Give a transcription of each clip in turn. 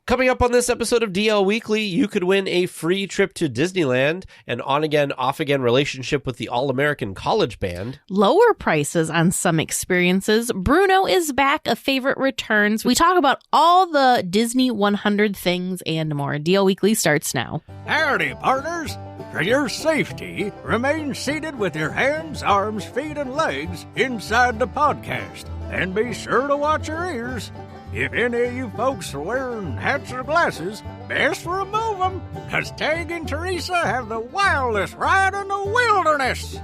Coming up on this episode of DL Weekly, you could win a free trip to Disneyland, an on-again, off-again relationship with the All-American College Band. Lower prices on some experiences. Bruno is back, a favorite returns. We talk about all the Disney 100 things and more. DL Weekly starts now. Howdy, partners. For your safety, remain seated with your hands, arms, feet, and legs inside the podcast. And be sure to watch your ears. If any of you folks are wearing hats or glasses, best remove them, because Tag and Teresa have the wildest ride in the wilderness.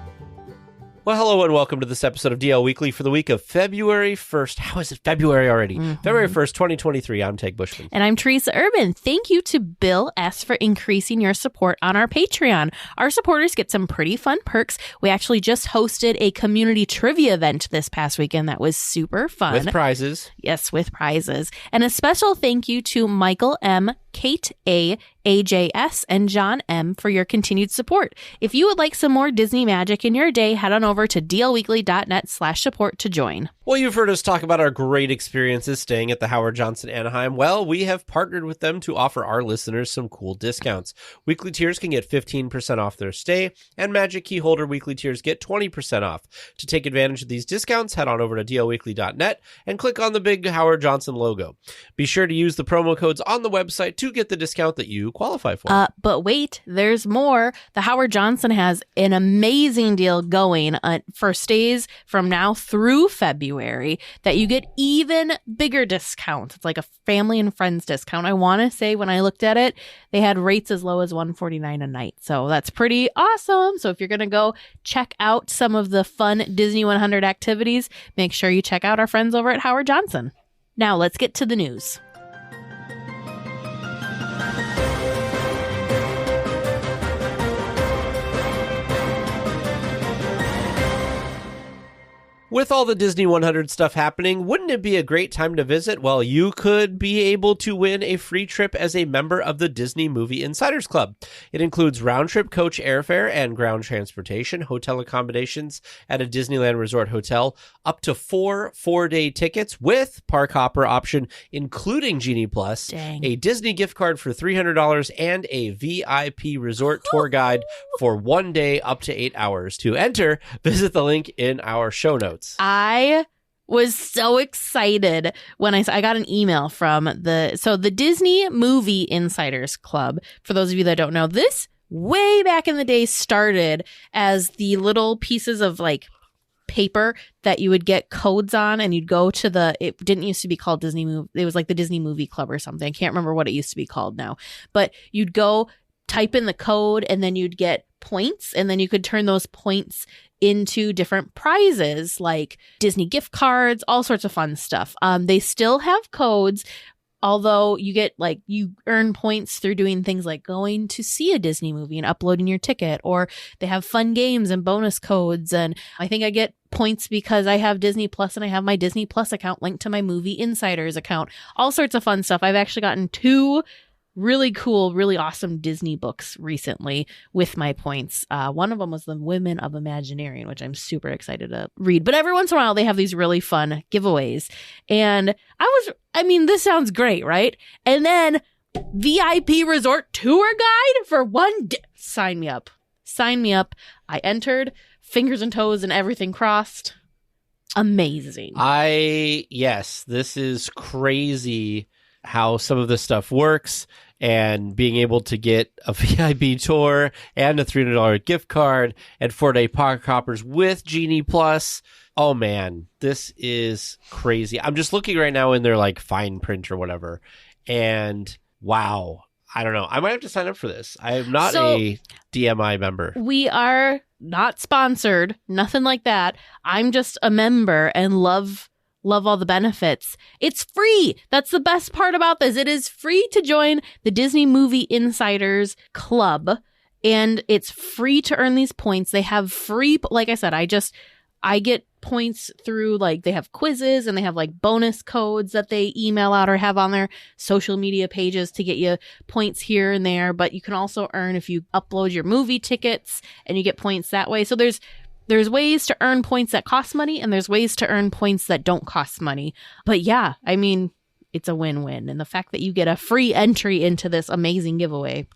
Well, hello and welcome to this episode of DL Weekly for the week of February 1st. How is it February already? February 1st, 2023. I'm Tag Bushman. And I'm Teresa Urban. Thank you to Bill S. for increasing your support on our Patreon. Our supporters get some pretty fun perks. We actually just hosted a community trivia event this past weekend that was super fun. With prizes. Yes, with prizes. And a special thank you to Michael M., Kate A., AJS, and John M. for your continued support. If you would like some more Disney magic in your day, head on over to dlweekly.net/support to join. Well, you've heard us talk about our great experiences staying at the Howard Johnson Anaheim. Well, we have partnered with them to offer our listeners some cool discounts. Weekly tiers can get 15% off their stay, and Magic Key Holder weekly tiers get 20% off. To take advantage of these discounts, head on over to dlweekly.net and click on the big Howard Johnson logo. Be sure to use the promo codes on the website to get the discount that you qualify for. But wait, there's more. The Howard Johnson has an amazing deal going for stays from now through February that you get even bigger discounts. It's like a family and friends discount. I want to say when I looked at it, they had rates as low as $149 a night. So that's pretty awesome. So if you're going to go check out some of the fun Disney 100 activities, make sure you check out our friends over at Howard Johnson. Now let's get to the news. With all the Disney 100 stuff happening, wouldn't it be a great time to visit? Well, you could be able to win a free trip as a member of the Disney Movie Insiders Club. It includes round-trip coach airfare and ground transportation, hotel accommodations at a Disneyland Resort hotel, up to 4 four-day tickets with park hopper option, including Genie Plus, Dang. a Disney gift card for $300, and a VIP resort tour guide for 1 day up to 8 hours. To enter, visit the link in our show notes. I was so excited when I got an email from the Disney Movie Insiders Club. For those of you that don't know, this way back in the day started as the little pieces of like paper that you would get codes on, and you'd go to it didn't used to be called Disney Movie. It was like the Disney Movie Club or something. I can't remember what it used to be called now, but you'd go type in the code and then you'd get points, and then you could turn those points into different prizes like Disney gift cards, all sorts of fun stuff. They still have codes, although you earn points through doing things like going to see a Disney movie and uploading your ticket, or they have fun games and bonus codes. And I think I get points because I have Disney Plus and I have my Disney Plus account linked to my Movie Insiders account. All sorts of fun stuff. I've actually gotten 2 really cool, really awesome Disney books recently with my points. One of them was The Women of Imagineering, which I'm super excited to read. But every once in a while, they have these really fun giveaways. And this sounds great, right? And then VIP resort tour guide for 1 day. Sign me up. Sign me up. I entered, fingers and toes and everything crossed. Amazing. Yes, this is crazy how some of this stuff works, and being able to get a VIP tour and a $300 gift card and 4-day park hoppers with Genie Plus. Oh man, this is crazy. I'm just looking right now in their like fine print or whatever, and wow, I don't know. I might have to sign up for this. I am not a DMI member. We are not sponsored, nothing like that. I'm just a member and love all the benefits. It's free. That's the best part about this. It is free to join the Disney Movie Insiders Club, and it's free to earn these points. They have free, like I said, I get points through, like, they have quizzes and they have like bonus codes that they email out or have on their social media pages to get you points here and there. But you can also earn if you upload your movie tickets, and you get points that way. So there's ways to earn points that cost money, and there's ways to earn points that don't cost money. But yeah, I mean, it's a win-win. And the fact that you get a free entry into this amazing giveaway.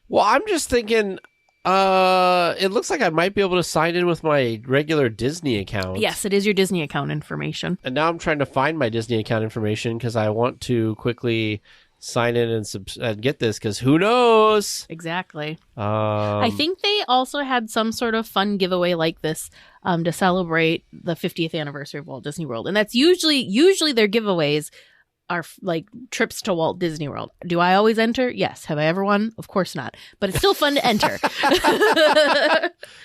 Well, I'm just thinking, it looks like I might be able to sign in with my regular Disney account. Yes, it is your Disney account information. And now I'm trying to find my Disney account information because I want to quickly sign in and get this, because who knows? Exactly. I think they also had some sort of fun giveaway like this to celebrate the 50th anniversary of Walt Disney World. And that's usually their giveaways are like trips to Walt Disney World. Do I always enter? Yes. Have I ever won? Of course not. But it's still fun to enter.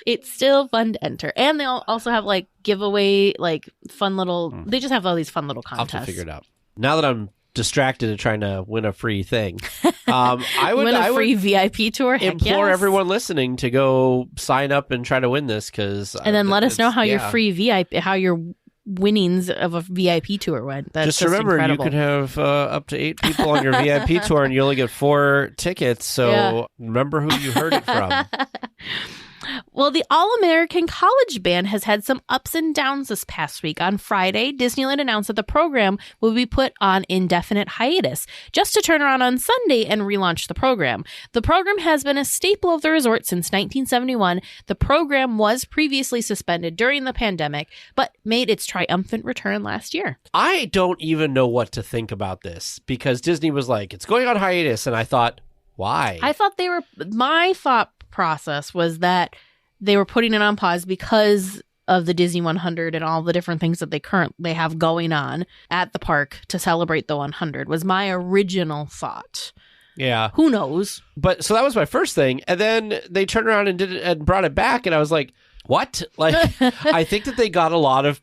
It's still fun to enter. And they also have like giveaway, like fun little, they just have all these fun little contests. I'll have to figure it out. Now that I'm distracted at trying to win a free thing, I would free VIP tour. Heck implore yes. everyone listening to go sign up and try to win this, because and then let us know how your free VIP, how your winnings of a VIP tour went. That's just remember, incredible. you can have up to 8 people on your VIP tour, and you only get 4 tickets. So remember who you heard it from. Well, the All-American College Band has had some ups and downs this past week. On Friday, Disneyland announced that the program will be put on indefinite hiatus, just to turn around on Sunday and relaunch the program. The program has been a staple of the resort since 1971. The program was previously suspended during the pandemic, but made its triumphant return last year. I don't even know what to think about this, because Disney was like, it's going on hiatus, and I thought, why? I thought my thought process was that they were putting it on pause because of the Disney100 and all the different things that they have going on at the park to celebrate the 100 was my original thought. Yeah. Who knows? But so that was my first thing. And then they turned around and did it and brought it back. And I was like, what? Like, I think that they got a lot of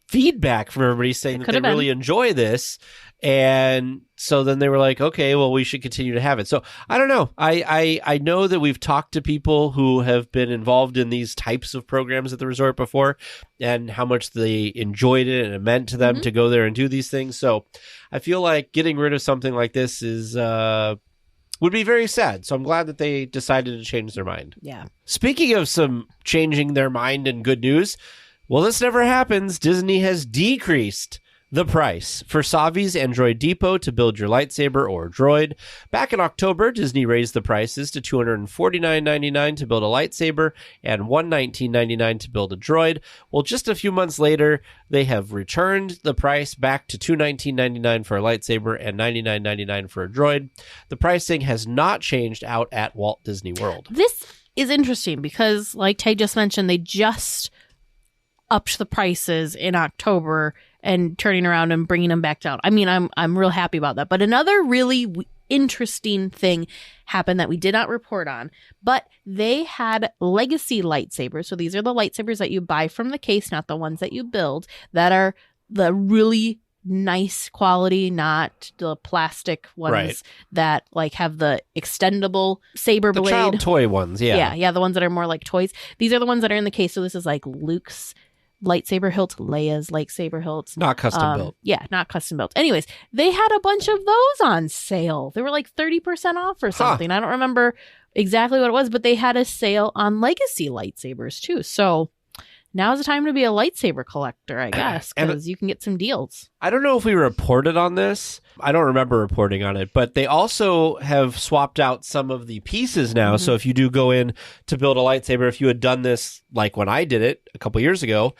feedback from everybody saying that they really enjoy this. And so then they were like, okay, well, we should continue to have it. So I don't know. I know that we've talked to people who have been involved in these types of programs at the resort before, and how much they enjoyed it and it meant to them to go there and do these things. So I feel like getting rid of something like this would be very sad. So I'm glad that they decided to change their mind. Yeah. Speaking of some changing their mind and good news, well, this never happens. Disney has decreased the price for Savi's Android Depot to build your lightsaber or droid. Back in October, Disney raised the prices to $249.99 to build a lightsaber and $119.99 to build a droid. Well, just a few months later, they have returned the price back to $219.99 for a lightsaber and $99.99 for a droid. The pricing has not changed out at Walt Disney World. This is interesting because, like Tay just mentioned, they just upped the prices in October and turning around and bringing them back down. I mean, I'm real happy about that. But another really interesting thing happened that we did not report on, but they had legacy lightsabers. So these are the lightsabers that you buy from the case, not the ones that you build, that are the really nice quality, not the plastic ones that like have the extendable saber blade. The child toy ones, Yeah, the ones that are more like toys. These are the ones that are in the case. So this is like Luke's lightsaber hilts, Leia's lightsaber hilts. Not custom built. Yeah, not custom built. Anyways, they had a bunch of those on sale. They were like 30% off or something. I don't remember exactly what it was, but they had a sale on legacy lightsabers too. So now's the time to be a lightsaber collector, I guess, because you can get some deals. I don't know if we reported on this. I don't remember reporting on it, but they also have swapped out some of the pieces now. So if you do go in to build a lightsaber, if you had done this like when I did it a couple years ago,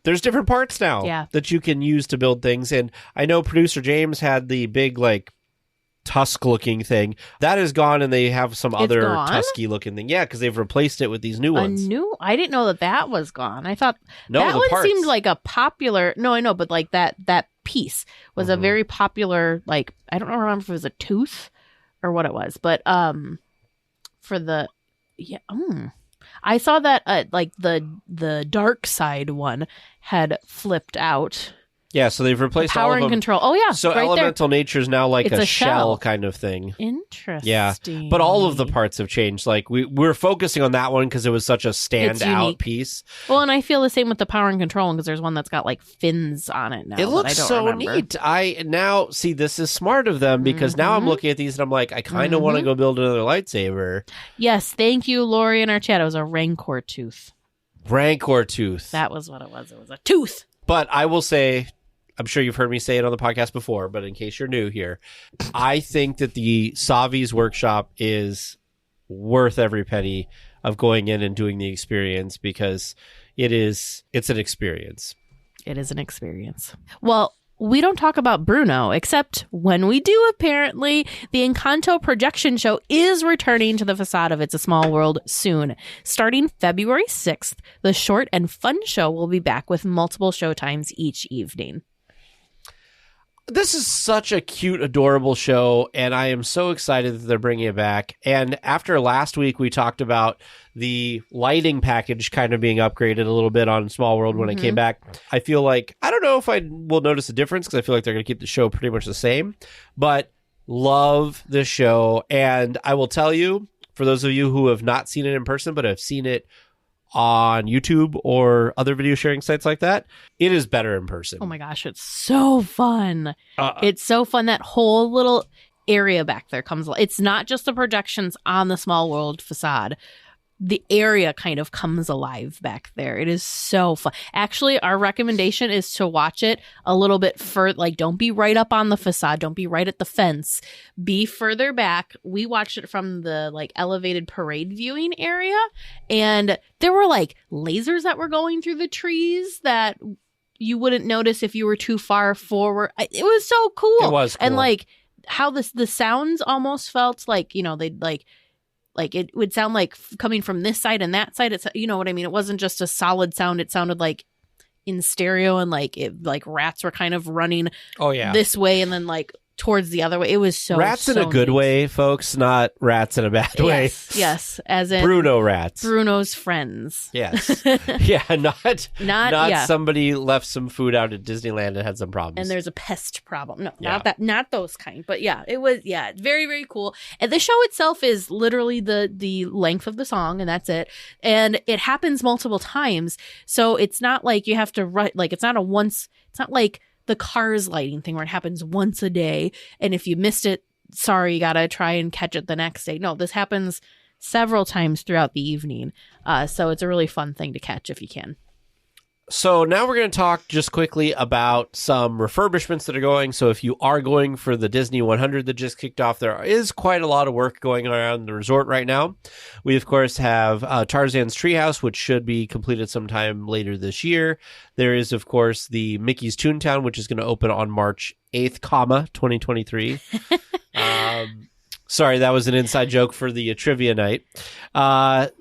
there's different parts now that you can use to build things. And I know producer James had the big like tusk looking thing that is gone, and they have some other tusky looking thing. Yeah, because they've replaced it with these new ones. I didn't know that was gone. I thought that one parts seemed like a popular. No, I know, but like that piece was a very popular. Like I don't remember if it was a tooth or what it was, but for the I saw that like the dark side one had flipped out. Yeah, so they've replaced power all of them. And control. Oh, yeah. So right elemental nature is now like it's a shell kind of thing. Interesting. Yeah, but all of the parts have changed. Like we're focusing on that one because it was such a standout piece. Well, and I feel the same with the power and control because there's one that's got like fins on it now. It looks so neat. I now see this is smart of them because now I'm looking at these and I'm like, I kind of want to go build another lightsaber. Yes, thank you, Lori, in our chat. It was a Rancor tooth. Rancor tooth. That was what it was. It was a tooth. But I will say, I'm sure you've heard me say it on the podcast before, but in case you're new here, I think that the Savi's workshop is worth every penny of going in and doing the experience, because it's an experience. It is an experience. Well, we don't talk about Bruno, except when we do, apparently. The Encanto projection show is returning to the facade of It's a Small World soon. Starting February 6th, the short and fun show will be back with multiple showtimes each evening. This is such a cute, adorable show, and I am so excited that they're bringing it back. And after last week, we talked about the lighting package kind of being upgraded a little bit on Small World when I came back. I feel like, I don't know if I will notice a difference, because I feel like they're going to keep the show pretty much the same, but love this show. And I will tell you, for those of you who have not seen it in person, but have seen it on YouTube or other video sharing sites like that, it is better in person. Oh my gosh, it's so fun. It's so fun. That whole little area back there comes. It's not just the projections on the Small World facade. The area kind of comes alive back there. It is so fun. Actually, our recommendation is to watch it a little bit further. Like, don't be right up on the facade. Don't be right at the fence. Be further back. We watched it from the elevated parade viewing area, and there were lasers that were going through the trees that you wouldn't notice if you were too far forward. It was so cool. It was cool. And how the sounds almost felt they'd it would sound like coming from this side and that side. It's, you know what I mean? It wasn't just a solid sound. It sounded like in stereo, and rats were kind of running this way and then towards the other way. It was so rats in a good neat. way, folks, not rats in a bad way. Yes, as in Bruno rats. Bruno's friends. Yes. Yeah, not somebody left some food out at Disneyland and had some problems. And there's a pest problem. No, not those kind. But yeah, it was very, very cool. And the show itself is literally the length of the song, and that's it. And it happens multiple times. So it's not like you have to write it's not like the Cars lighting thing where it happens once a day, and if you missed it, sorry, you gotta try and catch it the next day. No, this happens several times throughout the evening, so it's a really fun thing to catch if you can. So now we're going to talk just quickly about some refurbishments that are going. So if you are going for the Disney 100 that just kicked off, there is quite a lot of work going on around the resort right now. We, of course, have Tarzan's Treehouse, which should be completed sometime later this year. There is, of course, the Mickey's Toontown, which is going to open on March 8th, 2023. Sorry, that was an inside joke for the trivia night.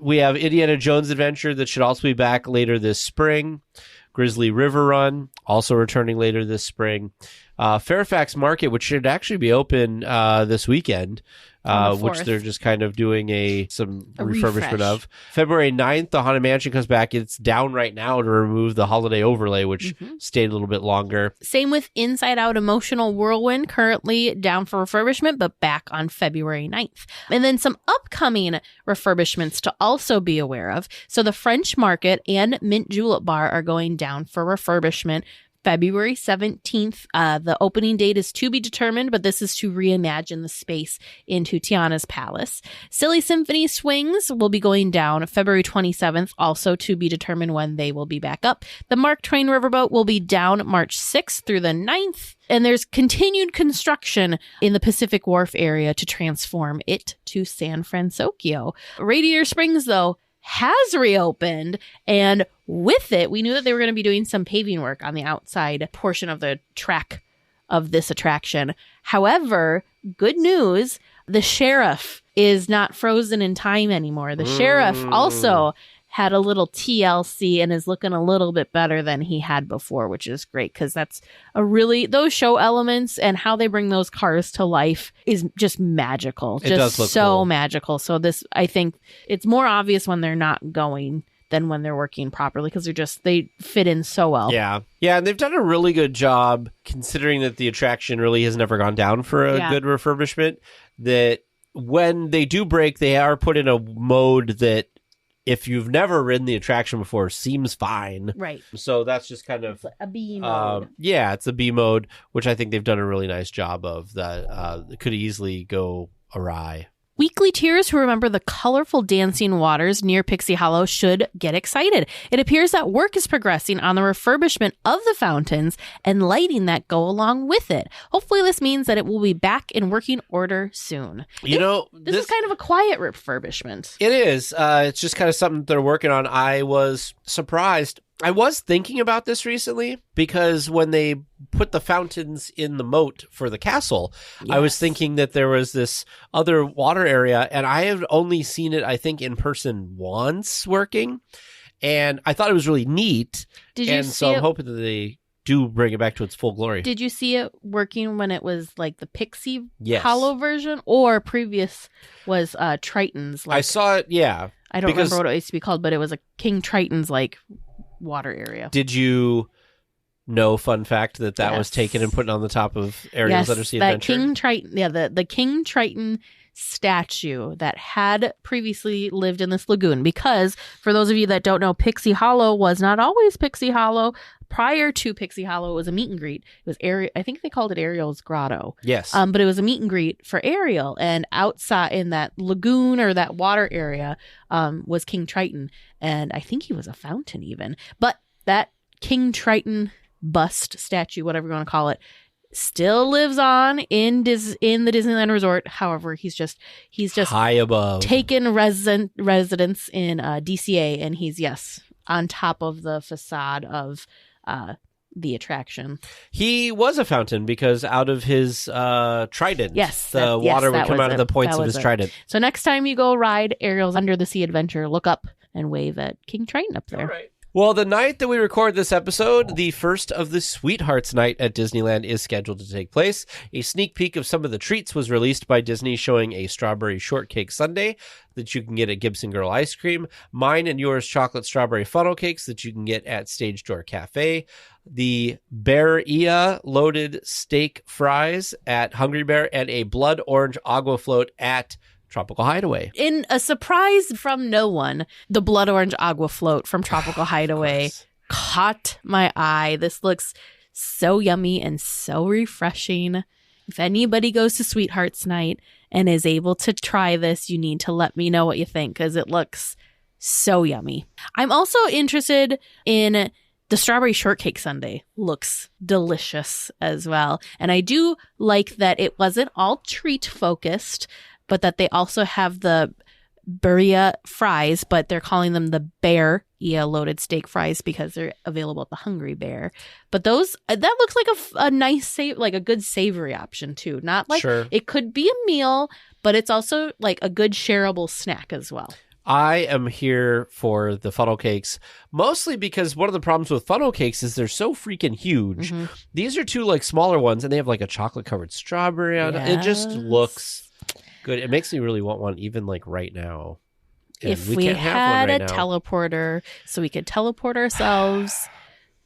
We have Indiana Jones Adventure that should also be back later this spring. Grizzly River Run, also returning later this spring. Fairfax Market, which should actually be open this weekend, which they're just kind of doing some refurbishment refresh of. February 9th, the Haunted Mansion comes back. It's down right now to remove the holiday overlay, which stayed a little bit longer. Same with Inside Out Emotional Whirlwind, currently down for refurbishment, but back on February 9th. And then some upcoming refurbishments to also be aware of. So the French Market and Mint Julep Bar are going down for refurbishment February 17th. The opening date is to be determined, but this is to reimagine the space into Tiana's Palace. Silly Symphony Swings will be going down February 27th, also to be determined when they will be back up. The Mark Twain Riverboat will be down March 6th through the 9th. And there's continued construction in the Pacific Wharf area to transform it to San Francisco. Radiator Springs, though, has reopened, and with it, we knew that they were going to be doing some paving work on the outside portion of the track of this attraction. However, good news, the sheriff is not frozen in time anymore. The sheriff also had a little TLC and is looking a little bit better than he had before, which is great, because that's those show elements and how they bring those cars to life is just magical. It does look so cool. magical. So this, I think it's more obvious when they're not going than when they're working properly, because they fit in so well. Yeah, and they've done a really good job, considering that the attraction really has never gone down for a good refurbishment, that when they do break, they are put in a mode that, if you've never ridden the attraction before, seems fine. Right. So that's just kind of a B mode. It's a B mode, which I think they've done a really nice job of. That could easily go awry. Weeklyteers who remember the colorful dancing waters near Pixie Hollow should get excited. It appears that work is progressing on the refurbishment of the fountains and lighting that go along with it. Hopefully this means that it will be back in working order soon. This is kind of a quiet refurbishment. It is. It's just kind of something they're working on. I was surprised. I was thinking about this recently because when they put the fountains in the moat for the castle, I was thinking that there was this other water area, and I have only seen it, I think, in person once working, and I thought it was really neat. So I'm hoping that they do bring it back to its full glory. Did you see it working when it was like the Pixie Hollow version, or previous was Triton's? I saw it, yeah. I don't remember what it used to be called, but it was a King Triton's like water area. Did you know, fun fact, that was taken and put on the top of Ariel's Undersea Adventure? King Triton, the King Triton statue that had previously lived in this lagoon. Because for those of you that don't know, Pixie Hollow was not always Pixie Hollow. Prior to Pixie Hollow, it was a meet and greet. It was I think they called it Ariel's Grotto. Yes. But it was a meet and greet for Ariel, and outside in that lagoon or that water area was King Triton, and I think he was a fountain even. But that King Triton bust, statue, whatever you want to call it, still lives on in the Disneyland Resort. However, he's just high above, taken residence in DCA, and he's on top of the facade of the attraction. He was a fountain because out of his trident, water would come out of the points of his trident. So next time you go ride Ariel's Under the Sea Adventure, look up and wave at King Triton up there. All right. Well, the night that we record this episode, the first of the Sweethearts Night at Disneyland is scheduled to take place. A sneak peek of some of the treats was released by Disney, showing a strawberry shortcake sundae that you can get at Gibson Girl Ice Cream, mine and yours chocolate strawberry funnel cakes that you can get at Stage Door Cafe, the Bear-ia loaded steak fries at Hungry Bear, and a blood orange agua float at Tropical Hideaway. In a surprise from no one, the blood orange agua float from Tropical Hideaway caught my eye. This looks so yummy and so refreshing. If anybody goes to Sweethearts Night and is able to try this, you need to let me know what you think, because it looks so yummy. I'm also interested in the strawberry shortcake sundae. Looks delicious as well. And I do like that it wasn't all treat focused, but that they also have the Bear-ia fries, but they're calling them the Bear-ia loaded steak fries because they're available at the Hungry Bear. But those, that looks like a nice, like a good savory option too. Not like, It could be a meal, but it's also like a good shareable snack as well. I am here for the funnel cakes, mostly because one of the problems with funnel cakes is they're so freaking huge. Mm-hmm. These are two like smaller ones, and they have like a chocolate covered strawberry on it. It just looks good. It makes me really want one, even like right now. And if we had a teleporter, so we could teleport ourselves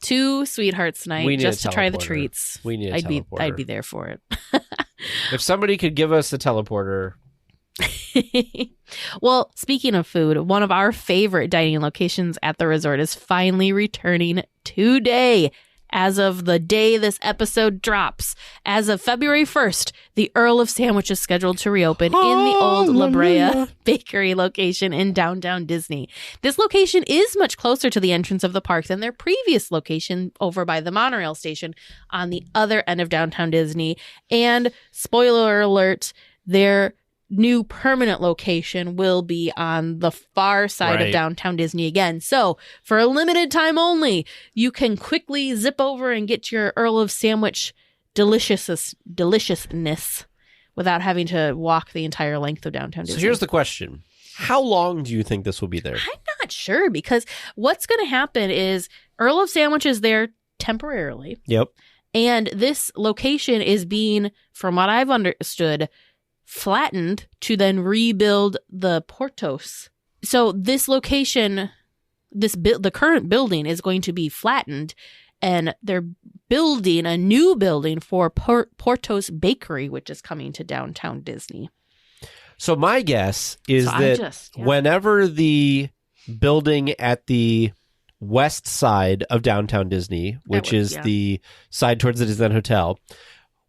to Sweethearts Night just to try the treats, we need a teleporter. I'd be there for it. If somebody could give us a teleporter. Well, speaking of food, one of our favorite dining locations at the resort is finally returning today. As of the day this episode drops, as of February 1st, the Earl of Sandwich is scheduled to reopen in the old La Brea Bakery location in downtown Disney. This location is much closer to the entrance of the park than their previous location over by the monorail station on the other end of downtown Disney. And spoiler alert, their new permanent location will be on the far side of downtown Disney again. So for a limited time only, you can quickly zip over and get your Earl of Sandwich deliciousness without having to walk the entire length of downtown Disney. So here's the question. How long do you think this will be there? I'm not sure, because what's going to happen is Earl of Sandwich is there temporarily. Yep. And this location is being, from what I've understood, flattened to then rebuild the Portos. So this location, the current building is going to be flattened, and they're building a new building for Portos Bakery, which is coming to downtown Disney. So my guess is whenever the building at the west side of downtown Disney, which is the side towards the Disneyland Hotel,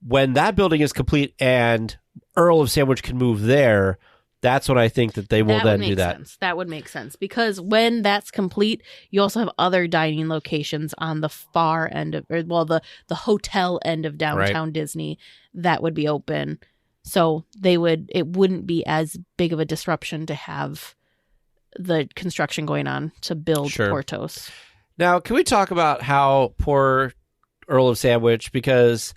when that building is complete and Earl of Sandwich can move there, That's when I think that they will then do that. Sense. That would make sense, because when that's complete, you also have other dining locations on the far end of, the hotel end of downtown Disney that would be open. So it wouldn't be as big of a disruption to have the construction going on to build Portos. Now, can we talk about how poor Earl of Sandwich, because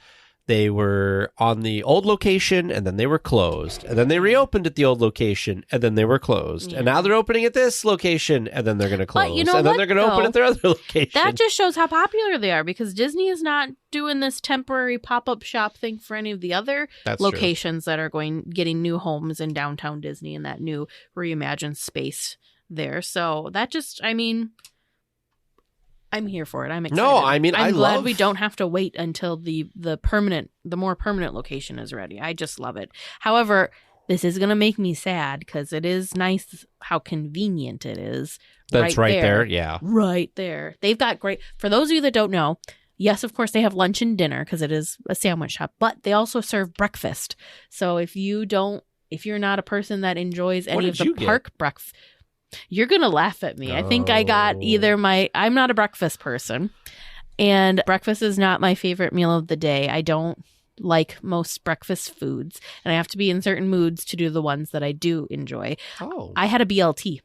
they were on the old location and then they were closed, and then they reopened at the old location and then they were closed, and now they're opening at this location and then they're going to close, and then they're going to open at their other location. That just shows how popular they are, because Disney is not doing this temporary pop-up shop thing for any of the other locations that are getting new homes in downtown Disney and that new reimagined space there. So that just, I'm here for it. I'm excited. No, I'm glad we don't have to wait until the more permanent location is ready. I just love it. However, this is going to make me sad, because it is nice how convenient it is. That's right there. Yeah. Right there. They've got great, for those of you that don't know, yes, of course, they have lunch and dinner because it is a sandwich shop, but they also serve breakfast. So if you're not a person that enjoys any of the park breakfast, you're going to laugh at me. I think I got I'm not a breakfast person, and breakfast is not my favorite meal of the day. I don't like most breakfast foods, and I have to be in certain moods to do the ones that I do enjoy. Oh. I had a BLT.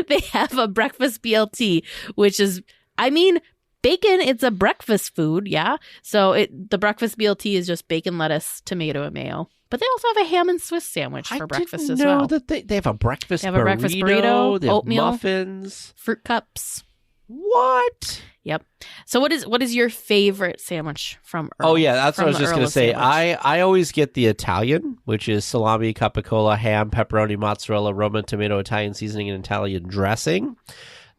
They have a breakfast BLT, which is, bacon, it's a breakfast food, yeah. So the breakfast BLT is just bacon, lettuce, tomato, and mayo. But they also have a ham and Swiss sandwich for breakfast as well. That they have a breakfast burrito. They have a breakfast burrito, they have oatmeal, muffins, fruit cups. What? Yep. So what is your favorite sandwich from Earl? Oh, yeah, that's what I was just going to say. Sandwich? I always get the Italian, which is salami, capicola, ham, pepperoni, mozzarella, Roma, tomato, Italian seasoning, and Italian dressing.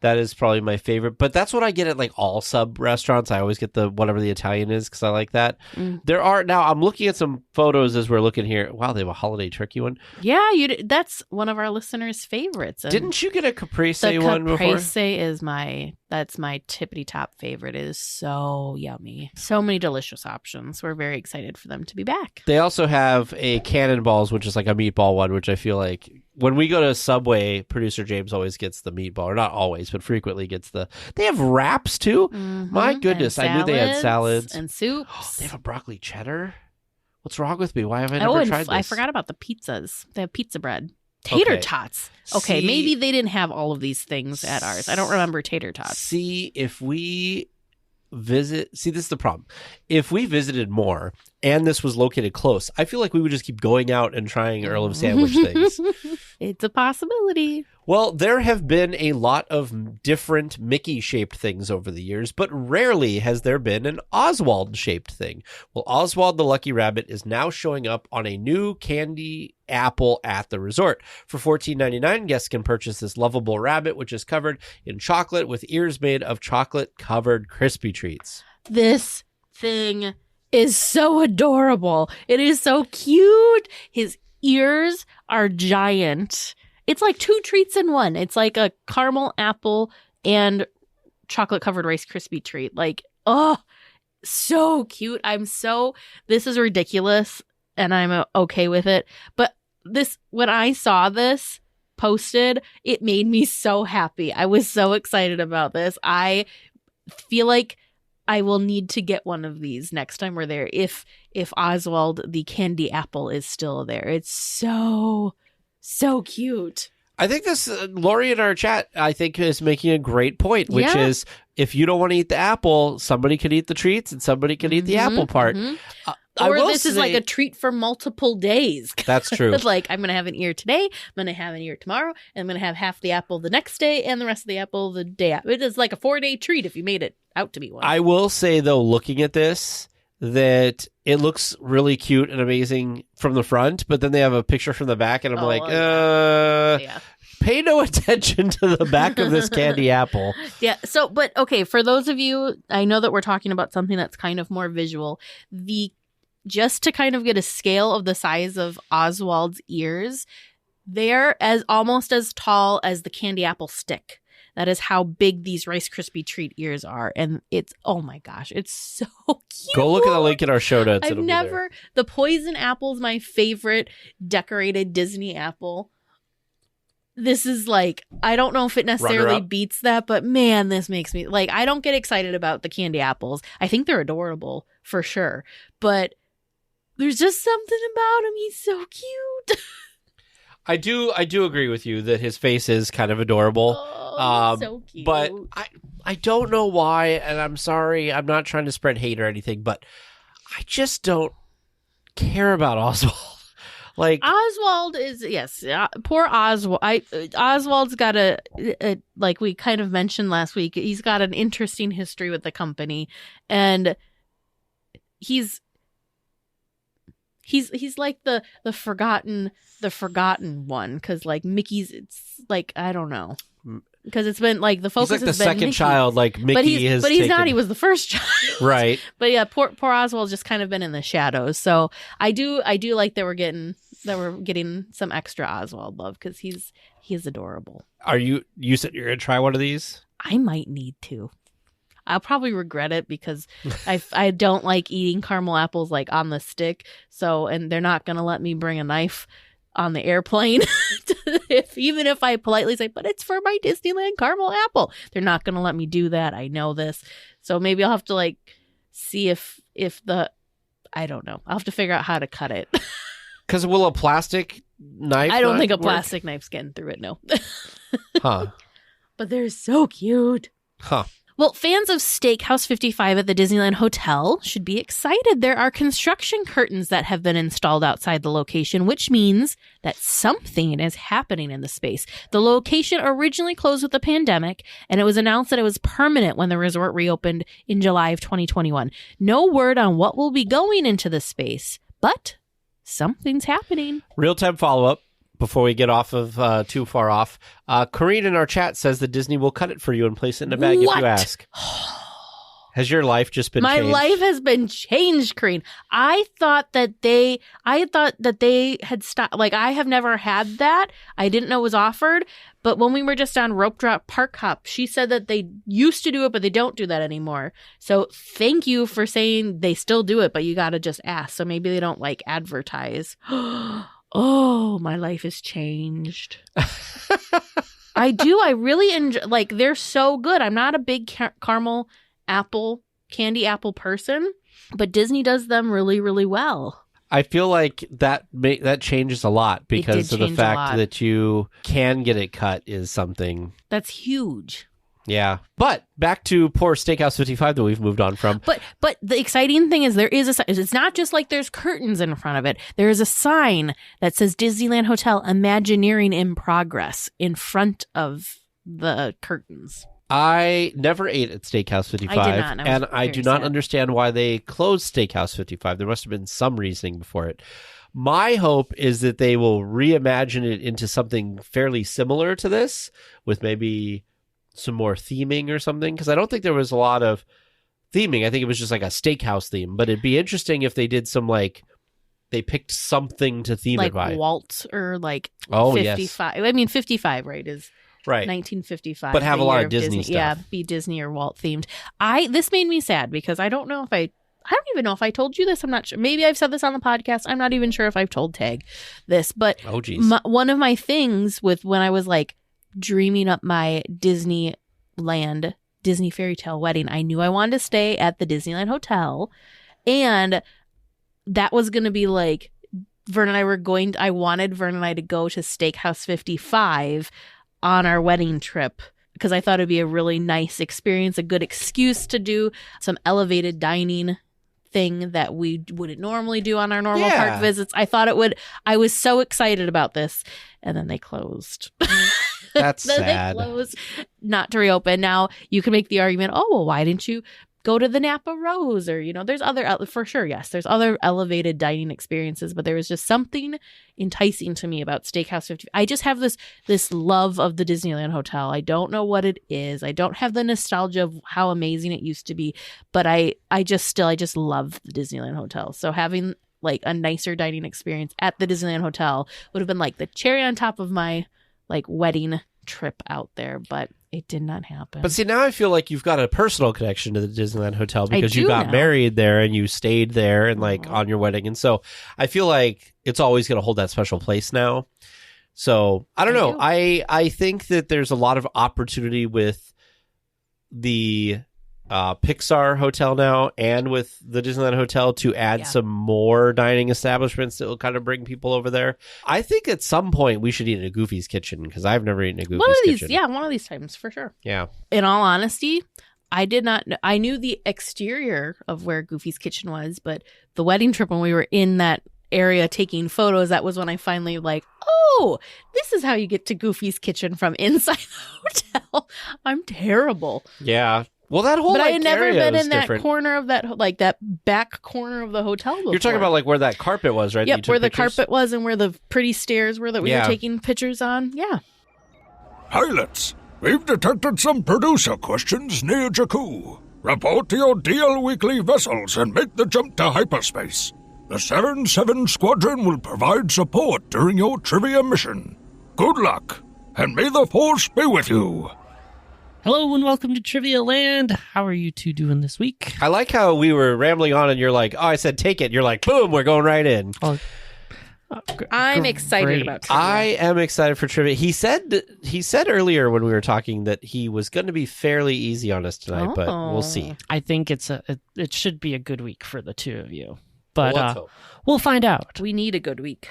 That is probably my favorite, but that's what I get at like all sub restaurants. I always get the whatever the Italian is because I like that. There are now. I'm looking at some photos as we're looking here. Wow, they have a holiday turkey one. Yeah, that's one of our listeners' favorites. And didn't you get a caprese one before? Caprese is my tippity top favorite. It is so yummy. So many delicious options. We're very excited for them to be back. They also have a cannonballs, which is like a meatball one, which I feel like when we go to Subway, producer James always gets the meatball, or not always, but frequently gets they have wraps too. My goodness, I knew they had salads and soups. They have a broccoli cheddar. What's wrong with me? Why have I never tried this? I forgot about the pizzas. They have pizza bread. Tater tots. Okay, maybe they didn't have all of these things at ours. I don't remember tater tots. See, if we this is the problem. If we visited more and this was located close, I feel like we would just keep going out and trying Earl of Sandwich things. It's a possibility. Well, there have been a lot of different Mickey-shaped things over the years, but rarely has there been an Oswald-shaped thing. Well, Oswald the Lucky Rabbit is now showing up on a new candy apple at the resort. For $14.99, guests can purchase this lovable rabbit, which is covered in chocolate with ears made of chocolate-covered crispy treats. This thing is so adorable. It is so cute. His ears are giant. It's like two treats in one. It's like a caramel apple and chocolate covered Rice Krispie treat. Like, oh, so cute. This is ridiculous and I'm okay with it. But when I saw this posted, it made me so happy. I was so excited about this. I feel like I will need to get one of these next time we're there if Oswald the candy apple is still there. It's so cute. I think this, Lori in our chat, I think is making a great point, which is if you don't want to eat the apple, somebody can eat the treats and somebody can eat the apple part. Or this is like a treat for multiple days. That's true. Like, I'm going to have an ear today, I'm going to have an ear tomorrow, and I'm going to have half the apple the next day and the rest of the apple the day after. It is like a 4-day treat if you made it out to be one. I will say, though, looking at this, that it looks really cute and amazing from the front, but then they have a picture from the back, and I'm pay no attention to the back of this candy apple. Yeah. So, but okay, for those of you, I know that we're talking about something that's kind of more visual. Just to kind of get a scale of the size of Oswald's ears, they're almost as tall as the candy apple stick. That is how big these Rice Krispie treat ears are. And it's, oh my gosh, it's so cute. Go look at the link in our show notes. I've never, the poison apple is my favorite decorated Disney apple. This is like, I don't know if it necessarily beats that, but man, this makes me, like, I don't get excited about the candy apples. I think they're adorable for sure, but there's just something about him. He's so cute. I do agree with you that his face is kind of adorable. Oh, so cute. But I don't know why, and I'm sorry, I'm not trying to spread hate or anything, but I just don't care about Oswald. Like Oswald is, yes, poor Oswald. Oswald's got a like we kind of mentioned last week, he's got an interesting history with the company, and he's like the forgotten one, because like Mickey's, it's like, I don't know, because it's been like the focus he's like has the been second Mickey. child, like Mickey but he's not. He was the first child, right? But yeah, poor Oswald's just kind of been in the shadows. So I do like that we're getting some extra Oswald love, because he's adorable. You said you're gonna try one of these? I might need to. I'll probably regret it, because I don't like eating caramel apples like on the stick. So, and they're not gonna let me bring a knife on the airplane. Even if I politely say, but it's for my Disneyland caramel apple, they're not gonna let me do that. I know this. So maybe I'll have to like see if I don't know. I'll have to figure out how to cut it. Because will a plastic knife? I don't think a work? plastic knife's getting through it. No. Huh. But they're so cute. Huh. Well, fans of Steakhouse 55 at the Disneyland Hotel should be excited. There are construction curtains that have been installed outside the location, which means that something is happening in the space. The location originally closed with the pandemic, and it was announced that it was permanent when the resort reopened in July of 2021. No word on what will be going into the space, but something's happening. Real-time follow-up before we get off of too far off. Corrine in our chat says that Disney will cut it for you and place it in a bag if you ask. Has your life just been changed? My life has been changed, Corrine. I thought that they had stopped. Like, I have never had that. I didn't know it was offered. But when we were just on Rope Drop Park Hop, she said that they used to do it, but they don't do that anymore. So thank you for saying they still do it, but you got to just ask. So maybe they don't like advertise. Oh, my life has changed. I do. I really enjoy, like, they're so good. I'm not a big caramel candy apple person, but Disney does them really, really well. I feel like that changes a lot, because of the fact that you can get it cut is something that's huge. Yeah. But back to poor Steakhouse 55 that we've moved on from. But the exciting thing is there is a sign. It's not just like there's curtains in front of it. There is a sign that says Disneyland Hotel Imagineering in progress in front of the curtains. I never ate at Steakhouse 55. I did not. And I do not understand why they closed Steakhouse 55. There must have been some reasoning before it. My hope is that they will reimagine it into something fairly similar to this, with maybe some more theming or something, because I don't think there was a lot of theming. I think it was just like a steakhouse theme, but it'd be interesting if they did some, like, they picked something to theme like it by. Like Walt or like 55. Yes. I mean, 55, right, is right. 1955. But have a lot of Disney stuff. Yeah, be Disney or Walt themed. This made me sad, because I don't even know if I told you this. I'm not sure. Maybe I've said this on the podcast. I'm not even sure if I've told Tag this, but oh, geez. One of my things with when I was like dreaming up my Disneyland Disney fairy tale wedding, I knew I wanted to stay at the Disneyland Hotel, and that was going to be like I wanted Vern and I to go to Steakhouse 55 on our wedding trip, because I thought it'd be a really nice experience, a good excuse to do some elevated dining thing that we wouldn't normally do on our normal park visits. I thought it would. I was so excited about this, and then they closed. That's then sad. They closed, not to reopen. Now you can make the argument, oh, well, why didn't you go to the Napa Rose? Or, there's other, for sure, yes, there's other elevated dining experiences, but there was just something enticing to me about Steakhouse 50. I just have this love of the Disneyland Hotel. I don't know what it is. I don't have the nostalgia of how amazing it used to be, but I just love the Disneyland Hotel. So having like a nicer dining experience at the Disneyland Hotel would have been like the cherry on top of my like wedding trip out there. But It did not happen. But see, now I feel like you've got a personal connection to the Disneyland Hotel because you do got now. married there and you stayed there and like on your wedding. And so I feel like it's always going to hold that special place now. So I don't know. I think that there's a lot of opportunity with the Pixar Hotel now and with the Disneyland Hotel to add some more dining establishments that will kind of bring people over there. I think at some point we should eat at a Goofy's Kitchen because I've never eaten at Goofy's Kitchen. One of these times for sure. Yeah. In all honesty, I did not know. I knew the exterior of where Goofy's Kitchen was, but the wedding trip when we were in that area taking photos, that was when I finally this is how you get to Goofy's Kitchen from inside the hotel. I'm terrible. Yeah. Well, that whole But I had never area been was in that different. corner of that back corner of the hotel before. You're talking about like where that carpet was, right? Yep, where the carpet was and where the pretty stairs were that we were Yeah. taking pictures on. Yeah. Pilots, we've detected some producer questions near Jakku. Report to your DLWeekly vessels and make the jump to hyperspace. The 7-7 Squadron will provide support during your trivia mission. Good luck, and may the Force be with you. Hello and welcome to Trivia Land. How are you two doing this week? I like how we were rambling on and you're like, I said take it. You're like, boom, we're going right in. Oh, I'm excited great. about trivia. I am excited for trivia. He said earlier when we were talking that he was going to be fairly easy on us tonight, but we'll see. I think it should be a good week for the two of you. But Well, let's hope. we'll find out. We need a good week.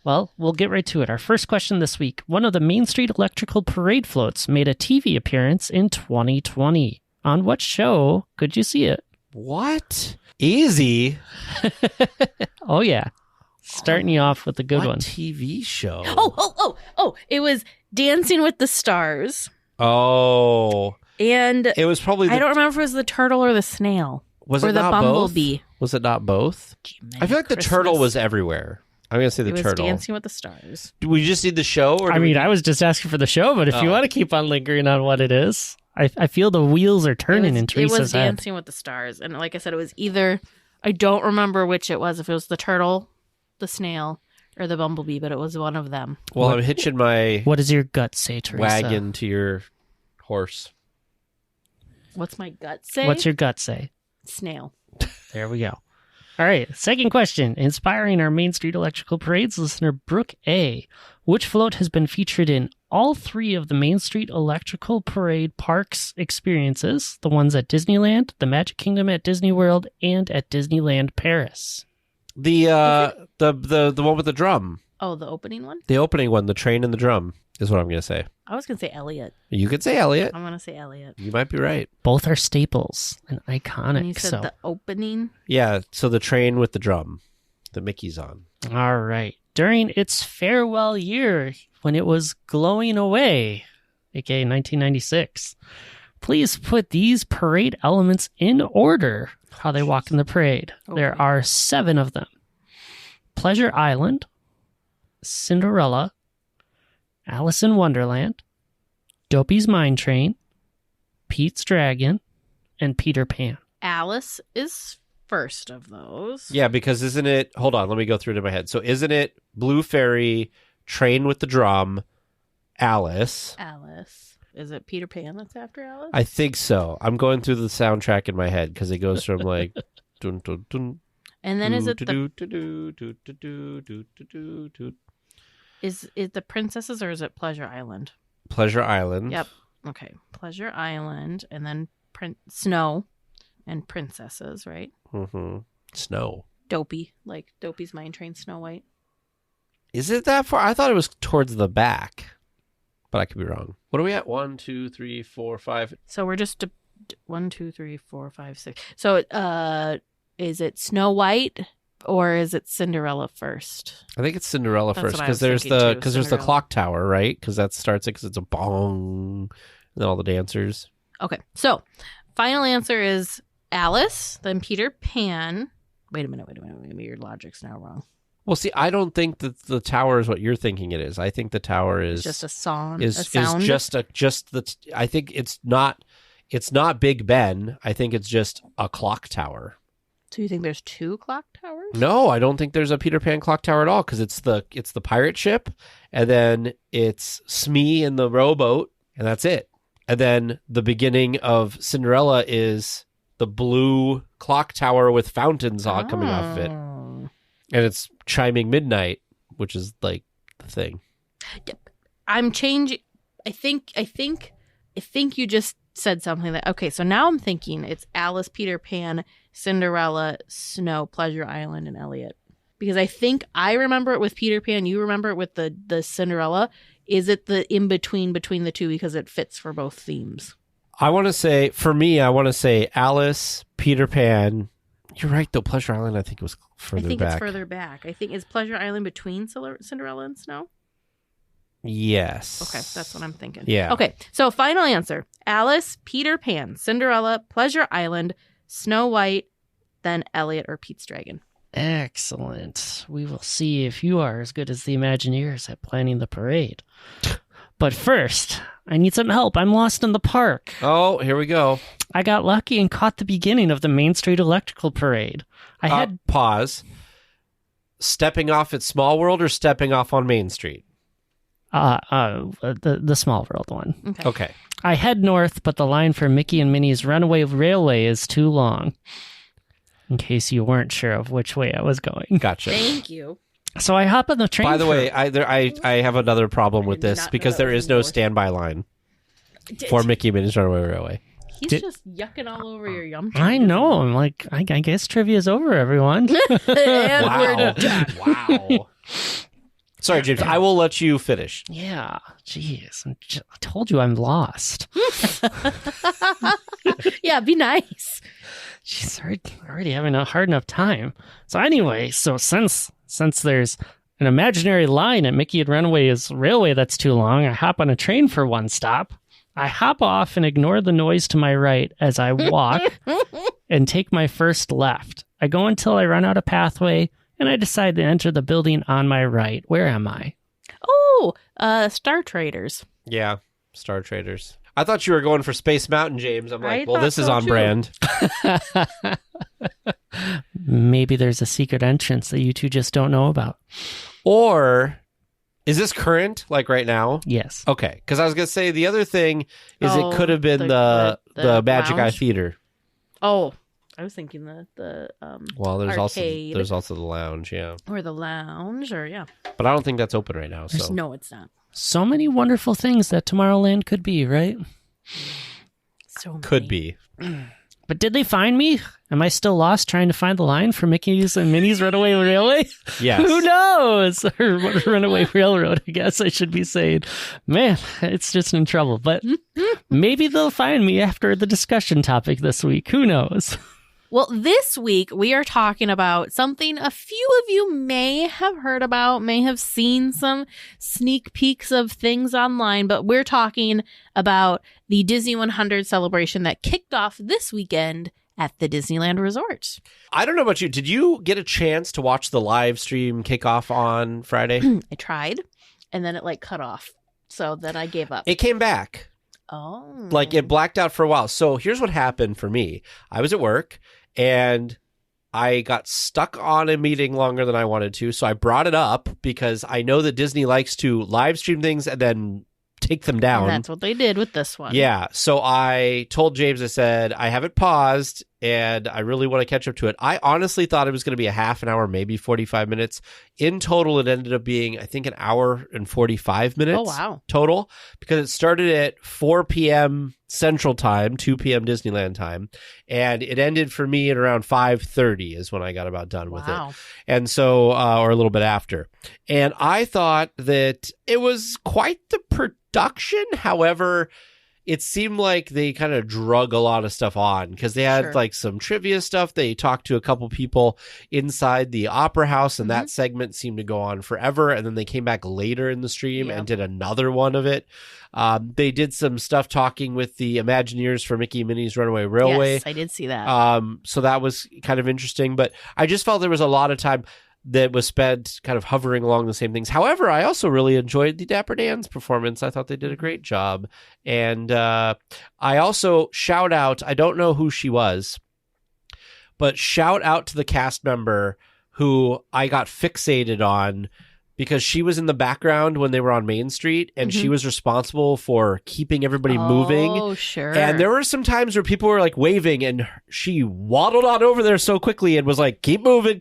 Well, we'll get right to it. Our first question this week. One of the Main Street Electrical Parade floats made a TV appearance in 2020. On what show could you see it? What? Easy? Oh, yeah. Starting you off with a good What one. TV show? Oh, it was Dancing with the Stars. Oh. And It was probably I don't remember if it was the turtle or the snail. Was or it the not bumblebee. both? Was it not both? I feel like the turtle was everywhere. I'm going to say the It was turtle. Dancing with the Stars. Do we just need the show? Or I mean, I was just asking for the show, but if you Oh. want to keep on lingering on what it is, I feel the wheels are turning in It Teresa's was head. Dancing with the Stars. And like I said, it was either, I don't remember which it was, if it was the turtle, the snail, or the bumblebee, but it was one of them. Well, I'm hitching my What does your gut say, Teresa? wagon to your horse. What's my gut say? What's your gut say? Snail. There we go. All right, second question. Inspiring our Main Street Electrical Parades listener, Brooke A. Which float has been featured in all three of the Main Street Electrical Parade parks experiences? The ones at Disneyland, the Magic Kingdom at Disney World, and at Disneyland Paris. The one with the drum. Oh, the opening one? The opening one, the train and the drum is what I'm going to say. I was going to say Elliot. You could say Elliot. I'm going to say Elliot. You might be right. Both are staples and iconic. And you said the opening? Yeah, so the train with the drum that Mickey's on. All right. During its farewell year, when it was glowing away, aka 1996, please put these parade elements in order, how they walk in the parade. Okay. There are 7 of them. Pleasure Island, Cinderella, Alice in Wonderland, Dopey's Mine Train, Pete's Dragon, and Peter Pan. Alice is first of those. Yeah, because isn't it... Hold on, let me go through it in my head. So isn't it Blue Fairy, Train with the Drum, Alice? Alice. Is it Peter Pan that's after Alice? I think so. I'm going through the soundtrack in my head because it goes from like... dun, dun, dun, And then is it the is it the princesses or is it Pleasure Island? Pleasure Island. Yep. Okay. Pleasure Island and then Snow and princesses, right? Mm-hmm. Snow. Dopey, like Dopey's Mine Train, Snow White. Is it that far? I thought it was towards the back, but I could be wrong. What are we at? 1, 2, 3, 4, 5. So we're just 1, 2, 3, 4, 5, 6. So is it Snow White or is it Cinderella first? I think it's Cinderella That's first what I because was there's thinking, the too, there's the Cinderella. clock tower, right? Because that starts it because it's a bong, and then all the dancers. Okay. So final answer is Alice, then Peter Pan. Wait a minute. Maybe your logic's now wrong. Well, see, I don't think that the tower is what you're thinking it is. I think the tower is It's just a song. is a sound. just the. I think it's not Big Ben. I think it's just a clock tower. So you think there's 2 clock towers? No, I don't think there's a Peter Pan clock tower at all because it's the pirate ship, and then it's Smee in the rowboat, And that's it. And then the beginning of Cinderella is the blue clock tower with fountains all coming off of it. And it's chiming midnight, which is like the thing. I'm changing. I think you just said something that, okay, so now I'm thinking it's Alice, Peter Pan, Cinderella, Snow, Pleasure Island, and Elliot. Because I think I remember it with Peter Pan, you remember it with the Cinderella. Is it the in-between between the two because it fits for both themes? I want to say Alice, Peter Pan. You're right, though. Pleasure Island, I think, was further back. I think it's further back. I think, is Pleasure Island between Cinderella and Snow? Yes. Okay, that's what I'm thinking. Yeah. Okay, so final answer. Alice, Peter Pan, Cinderella, Pleasure Island, Snow White, then Elliot or Pete's Dragon. Excellent. We will see if you are as good as the Imagineers at planning the parade. But first, I need some help. I'm lost in the park. Oh, here we go. I got lucky and caught the beginning of the Main Street Electrical Parade. I had pause. Stepping off at Small World or stepping off on Main Street? The Small World one. Okay. I head north, but the line for Mickey and Minnie's Runaway Railway is too long. In case you weren't sure of which way I was going. Gotcha. Thank you. So I hop on the train. By the way, I have another problem with this because there is no standby line for Mickey and Minnie's Runaway Railway. He's just yucking all over your yum. I know. I'm like, I guess trivia's over, everyone. And we're done. Wow. Sorry, James. I will let you finish. Yeah. Jeez. I told you I'm lost. Yeah, be nice. She's already having a hard enough time. So anyway, since there's an imaginary line at Mickey and Runaway's Railway that's too long, I hop on a train for one stop. I hop off and ignore the noise to my right as I walk and take my first left. I go until I run out of pathway, and I decide to enter the building on my right. Where am I? Oh, Star Traders. Yeah, Star Traders. I thought you were going for Space Mountain, James. I'm like, well, this is so on too. brand. Maybe there's a secret entrance that you two just don't know about. Or is this current, like right now? Yes. Okay, because I was going to say the other thing is it could have been the Magic lounge? Eye Theater. Oh, I was thinking the Well, there's arcade. also the lounge, yeah. Or the lounge, or yeah. But I don't think that's open right now. So No, it's not. So many wonderful things that Tomorrowland could be, right? So could be. But did they find me? Am I still lost trying to find the line for Mickey's and Minnie's Runaway Railway? Yes. Who knows? Or Runaway Railroad, I guess I should be saying. Man, it's just in trouble. But maybe they'll find me after the discussion topic this week. Who knows? Well, this week we are talking about something a few of you may have heard about, may have seen some sneak peeks of things online, but we're talking about the Disney100 celebration that kicked off this weekend at the Disneyland Resort. I don't know about you. Did you get a chance to watch the live stream kickoff on Friday? I tried, and then it cut off. So then I gave up. It came back. Oh. It blacked out for a while. So here's what happened for me. I was at work and I got stuck on a meeting longer than I wanted to. So I brought it up because I know that Disney likes to live stream things and then take them down. And that's what they did with this one. Yeah. So I told James, I said, I have it paused and I really want to catch up to it. I honestly thought it was going to be a half an hour, maybe 45 minutes. In total, it ended up being, I think, an hour and 45 minutes. Oh, wow. Total, because it started at 4 p.m. Central Time, 2 p.m. Disneyland time, and it ended for me at around 5:30 is when I got about done with it. And so, or a little bit after. And I thought that it was quite the production. However, it seemed like they kind of drug a lot of stuff on because they had some trivia stuff. They talked to a couple people inside the Opera House, and that segment seemed to go on forever. And then they came back later in the stream and did another one of it. They did some stuff talking with the Imagineers for Mickey and Minnie's Runaway Railway. Yes, I did see that. So that was kind of interesting. But I just felt there was a lot of time that was spent kind of hovering along the same things. However, I also really enjoyed the Dapper Dan's performance. I thought they did a great job. And I also shout out, I don't know who she was, but shout out to the cast member who I got fixated on because she was in the background when they were on Main Street, and she was responsible for keeping everybody moving. Oh, sure. And there were some times where people were like waving, and she waddled on over there so quickly and was like, keep moving.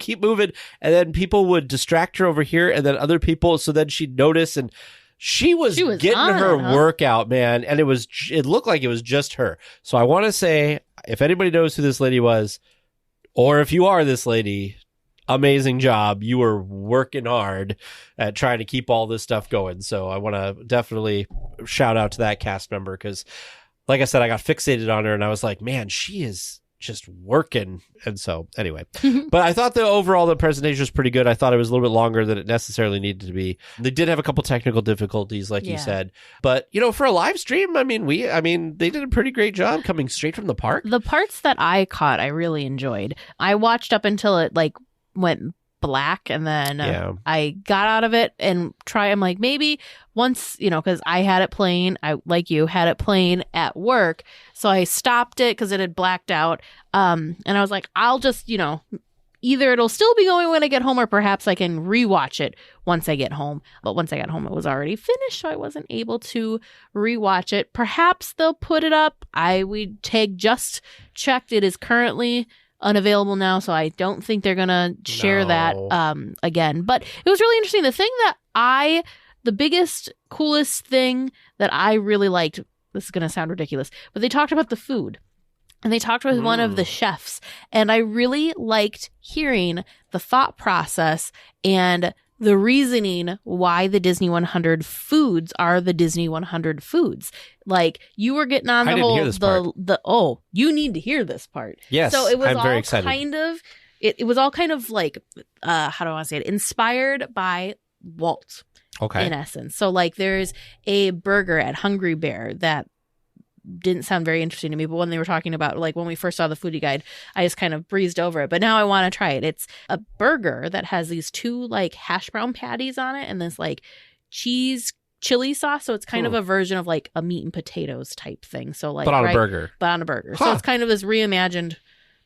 And then people would distract her over here, and then other people, so then she'd notice, and she was getting her workout, man. And it looked like it was just her. So I want to say, if anybody knows who this lady was, or if you are this lady, amazing job. You were working hard at trying to keep all this stuff going. So I want to definitely shout out to that cast member, because like I said, I got fixated on her and I was like, man, she is just working. And so anyway, but I thought the presentation was pretty good. I thought it was a little bit longer than it necessarily needed to be. They did have a couple technical difficulties, like you said, but for a live stream, they did a pretty great job coming straight from the park. The parts that I caught, I really enjoyed. I watched up until it went black, and then I got out of it and I'm like, maybe once, because I had it playing, I, like you, had it playing at work, so I stopped it because it had blacked out, and I was like, I'll just, either it'll still be going when I get home, or perhaps I can rewatch it once I get home. But once I got home, it was already finished, so I wasn't able to rewatch it. Perhaps they'll put it up. Just checked, it is currently unavailable now, so I don't think they're gonna share that again. But it was really interesting. The biggest, coolest thing that I really liked, this is gonna sound ridiculous, but they talked about the food. And they talked with one of the chefs, and I really liked hearing the thought process and the reasoning why the Disney 100 foods are the Disney 100 foods. Like, you were getting on you need to hear this part. Yes, so it was I'm very excited. It was all kind of like, how do I want to say it? Inspired by Walt. Okay. In essence. So there's a burger at Hungry Bear that didn't sound very interesting to me, but when they were talking about, when we first saw the foodie guide, I just kind of breezed over it. But now I want to try it. It's a burger that has these two hash brown patties on it and this cheese chili sauce. So it's kind of a version of a meat and potatoes type thing. So but on a burger. But on a burger. Huh. So it's kind of this reimagined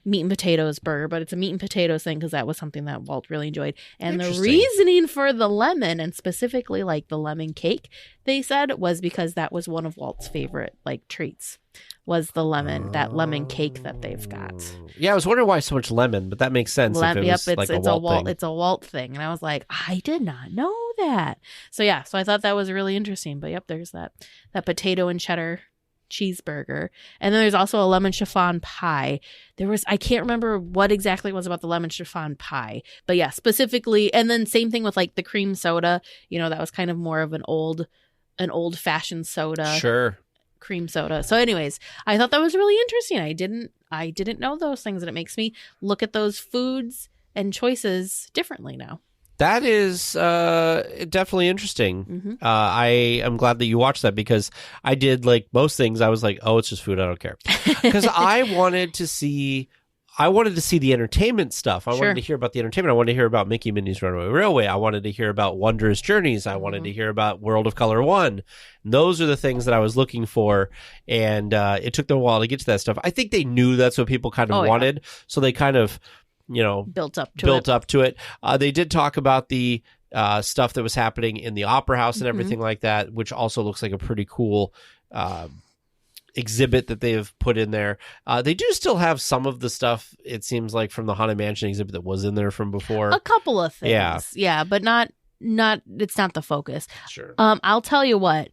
meat and potatoes burger, but it's a meat and potatoes thing because that was something that Walt really enjoyed. And the reasoning for the lemon, and specifically the lemon cake, they said, was because that was one of Walt's favorite treats, was the that lemon cake that they've got. Yeah, I was wondering why so much lemon, but that makes sense. It's a Walt thing. And I was like, I did not know that. So I thought that was really interesting. But there's that potato and cheddar cheeseburger, and then there's also a lemon chiffon pie. I can't remember what exactly it was about the lemon chiffon pie, but specifically, and then same thing with the cream soda. That was kind of more of an old fashioned soda. Sure. Cream soda. So anyways, I thought that was really interesting. I didn't know those things, and it makes me look at those foods and choices differently now. That is definitely interesting. Mm-hmm. I am glad that you watched that, because I did most things. I was like, oh, it's just food. I don't care. Because I wanted to see the entertainment stuff. I wanted to hear about the entertainment. I wanted to hear about Mickey Minnie's Runaway Railway. I wanted to hear about Wondrous Journeys. I wanted to hear about World of Color 1. And those are the things that I was looking for. And it took them a while to get to that stuff. I think they knew that's what people kind of wanted. So they kind of built up to it. They did talk about the stuff that was happening in the Opera House and everything like that, which also looks like a pretty cool exhibit that they have put in there. They do still have some of the stuff, it seems like, from the Haunted Mansion exhibit that was in there from before. A couple of things. Yeah, but not it's not the focus. Sure. I'll tell you what.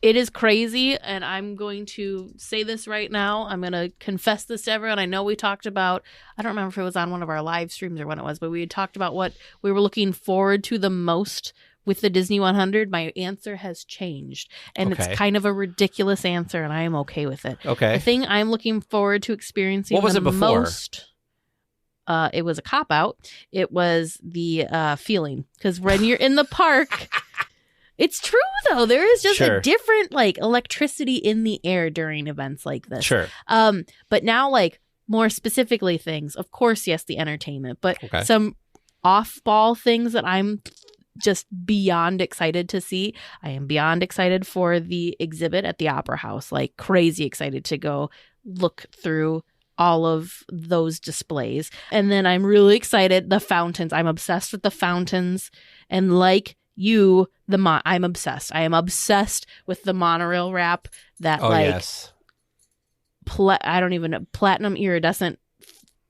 It is crazy, and I'm going to say this right now. I'm going to confess this to everyone. I know we talked about, I don't remember if it was on one of our live streams or when it was, but we had talked about what we were looking forward to the most with the Disney 100. My answer has changed, and it's kind of a ridiculous answer, and I am okay with it. Okay. The thing I'm looking forward to experiencing what was it before? Most, it was a cop-out. It was the feeling, because when you're in the park... It's true, though. There is just a different, electricity in the air during events like this. Sure. But now, more specifically things, of course, yes, the entertainment, but some off-ball things that I'm just beyond excited to see. I am beyond excited for the exhibit at the Opera House, crazy excited to go look through all of those displays. And then I'm really excited, the fountains. I'm obsessed with the fountains, and I'm obsessed. I am obsessed with the monorail wrap that yes. I don't even know, platinum iridescent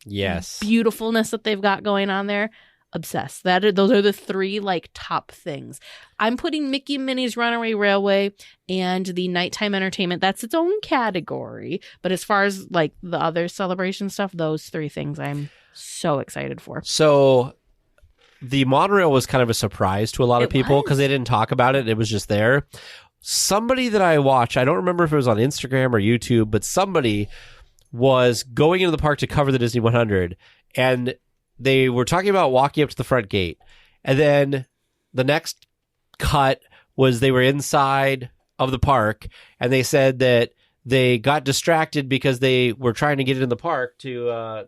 beautifulness that they've got going on there. Obsessed. Those are the three like top things. I'm putting Mickey and Minnie's Runaway Railway and the nighttime entertainment. That's its own category. But as far as like the other celebration stuff, those three things I'm so excited for. So the monorail was kind of a surprise to a lot of people because they didn't talk about it. It was just there. Somebody that I watch, I don't remember if it was on Instagram or YouTube, but somebody was going into the park to cover the Disney 100, and they were talking about walking up to the front gate. And then the next cut was they were inside of the park, and they said that they got distracted because they were trying to get in the park to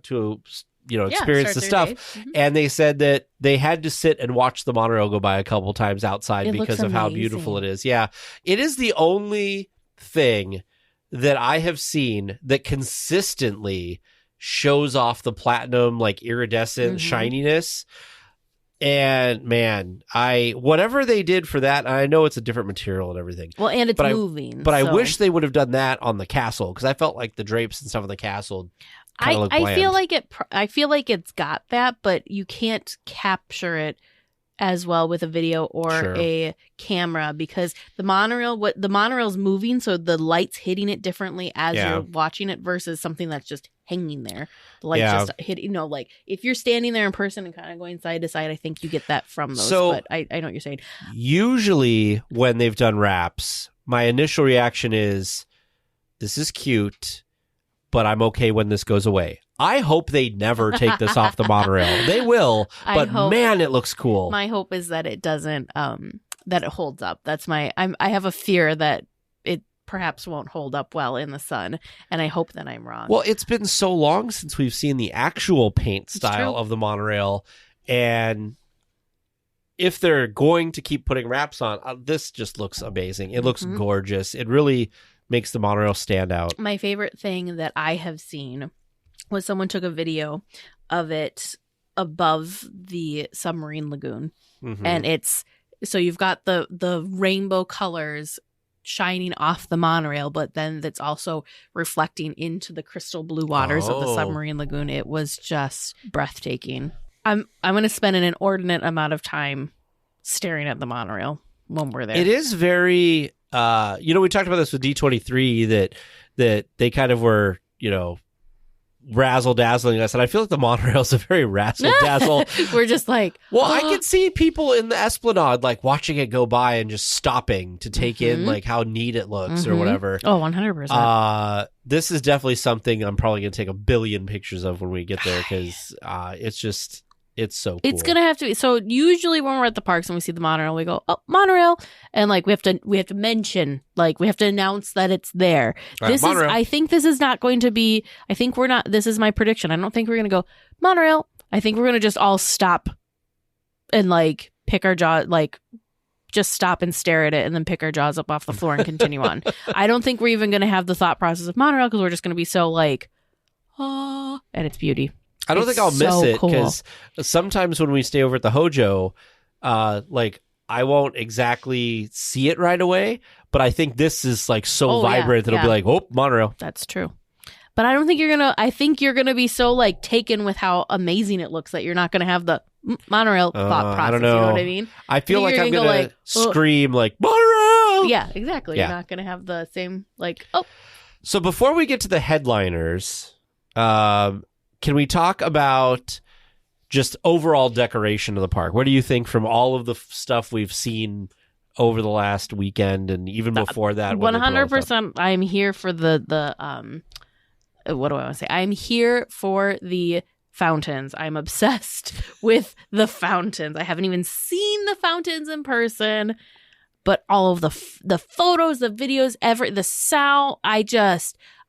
experience the stuff. Mm-hmm. And they said that they had to sit and watch the monorail go by a couple times outside because of how beautiful it is. Yeah. It is the only thing that I have seen that consistently shows off the platinum, like iridescent shininess. And man, whatever they did for that, I know it's a different material and everything. Well, and it's moving. But I wish they would have done that on the castle, because I felt like the drapes and stuff on the castle I feel like it's got that, but you can't capture it as well with a video or a camera, because the monorail's moving, so the light's hitting it differently as you're watching it versus something that's just hanging there. The light just hit, like if you're standing there in person and kind of going side to side, I think you get that from those. So, but I know what you're saying. Usually when they've done wraps, my initial reaction is, this is cute, but I'm okay when this goes away. I hope they never take this off the monorail. They will, but man, it looks cool. My hope is that it doesn't, that it holds up. That's I have a fear that it perhaps won't hold up well in the sun, and I hope that I'm wrong. Well, it's been so long since we've seen the actual paint style of the monorail, and if they're going to keep putting wraps on, this just looks amazing. It looks gorgeous. It really makes the monorail stand out. My favorite thing that I have seen was someone took a video of it above the submarine lagoon. And so you've got the rainbow colors shining off the monorail, but then that's also reflecting into the crystal blue waters of the submarine lagoon. It was just breathtaking. I'm going to spend an inordinate amount of time staring at the monorail when we're there. It is very... we talked about this with D23 that they kind of were, razzle dazzling us, and I feel like the monorail is a very razzle dazzle. We're just like, I could see people in the Esplanade like watching it go by and just stopping to take in like how neat it looks or whatever. Oh, 100%. This is definitely something I'm probably gonna take a billion pictures of when we get there, because it's so cool. It's gonna have to be. So usually when we're at the parks and we see the monorail, we go, "Oh, monorail," and like we have to mention, like we have to announce that it's there. I think this is not going to be. I think we're not. This is my prediction. I don't think we're gonna go monorail. I think we're gonna just all stop and like pick our jaw, like just stop and stare at it, and then pick our jaws up off the floor and continue on. I don't think we're even gonna have the thought process of monorail, because we're just gonna be so like, oh, and its beauty. I don't think I'll miss it, because sometimes when we stay over at the Hojo, like I won't exactly see it right away, but I think this is like so vibrant that it'll be like, oh, monorail. That's true. But I don't think I think you're gonna be so like taken with how amazing it looks that you're not gonna have the monorail thought process. I don't know. You know what I mean? I feel like I'm gonna scream like, monorail! Yeah, exactly. Yeah. You're not gonna have the same like, oh. So before we get to the headliners, can we talk about just overall decoration of the park? What do you think from all of the stuff we've seen over the last weekend and even before that? 100%. I'm here for the what do I want to say? I'm here for the fountains. I'm obsessed with the fountains. I haven't even seen the fountains in person, but all of the photos, the videos, the sound,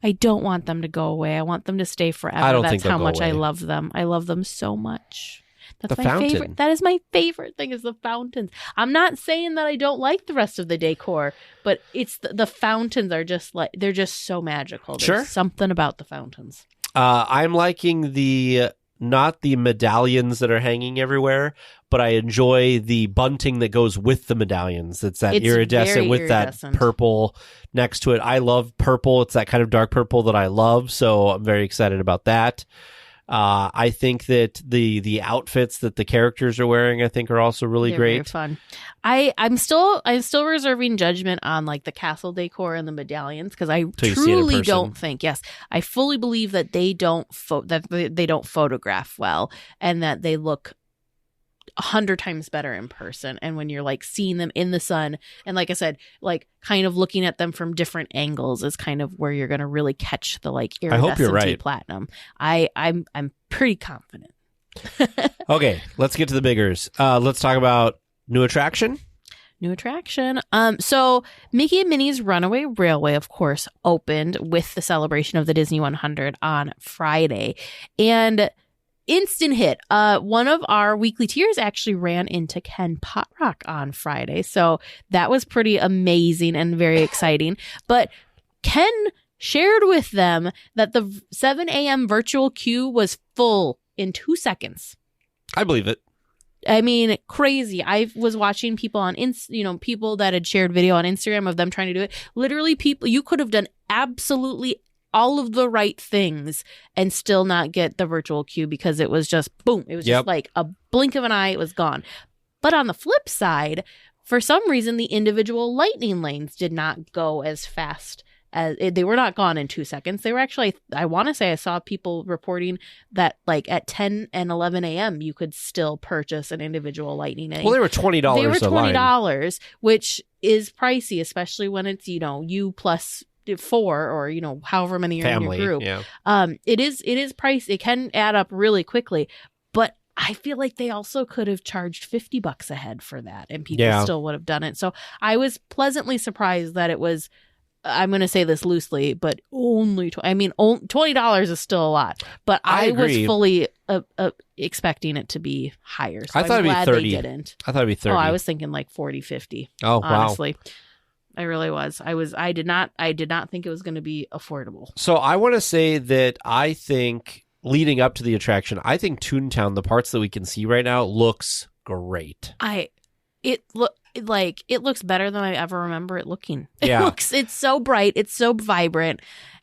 I don't want them to go away. I want them to stay forever. I don't think That's how much away. I love them. I love them so much. That's the my fountain. favorite. That is my favorite thing, is the fountains. I'm not saying that I don't like the rest of the decor, but it's the fountains are just like, they're just so magical. There's something about the fountains. I'm liking the not the medallions that are hanging everywhere, but I enjoy the bunting that goes with the medallions. It's that It's iridescent very with iridescent. that purple next to it. I love purple. It's that kind of dark purple that I love, so I'm very excited about that. I think that the outfits that the characters are wearing, I think, are also really They're great. very fun. I'm still reserving judgment on like the castle decor and the medallions because I Till you see it in truly person. don't think. Yes, I fully believe that they don't they don't photograph well and that they look 100 times better in person. And when you're like seeing them in the sun and like I said, like kind of looking at them from different angles is kind of where you're going to really catch the like I hope you're iridescent right. platinum. I'm pretty confident. Okay, let's get to the biggers. Let's talk about new attraction. New attraction. So Mickey and Minnie's Runaway Railway, of course, opened with the celebration of the Disney 100 on Friday. And instant hit. One of our weekly tiers actually ran into Ken Potrock on Friday. So that was pretty amazing and very exciting. But Ken shared with them that the 7 a.m. virtual queue was full in 2 seconds. I believe it. I mean, crazy. I was watching people on, people that had shared video on Instagram of them trying to do it. Literally, people, you could have done absolutely all of the right things and still not get the virtual queue because it was just boom. It was Yep. just like a blink of an eye. It was gone. But on the flip side, for some reason, the individual lightning lanes did not go as fast as they were not gone in 2 seconds. They were actually, I want to say I saw people reporting that like at 10 and 11 a.m. you could still purchase an individual lightning lane. Well, they were $20 They were a line. $20, which is pricey, especially when it's, you plus 4 or, however many are Family, in your group. yeah. It is pricey. It can add up really quickly, but I feel like they also could have charged $50 a head for that and people Yeah. still would have done it. So I was pleasantly surprised that it was, I'm going to say this loosely, but only, $20 is still a lot, but I I was agree. fully expecting it to be higher. So I thought I'm it'd be glad 30. they didn't. I thought it'd be 30. Oh, I was thinking like 40, 50. Oh, wow. Honestly. I really was. I did not think it was going to be affordable. So I want to say that I think leading up to the attraction, I think Toontown, the parts that we can see right now, looks great. It looks better than I ever remember it looking. Yeah. It's so bright. It's so vibrant.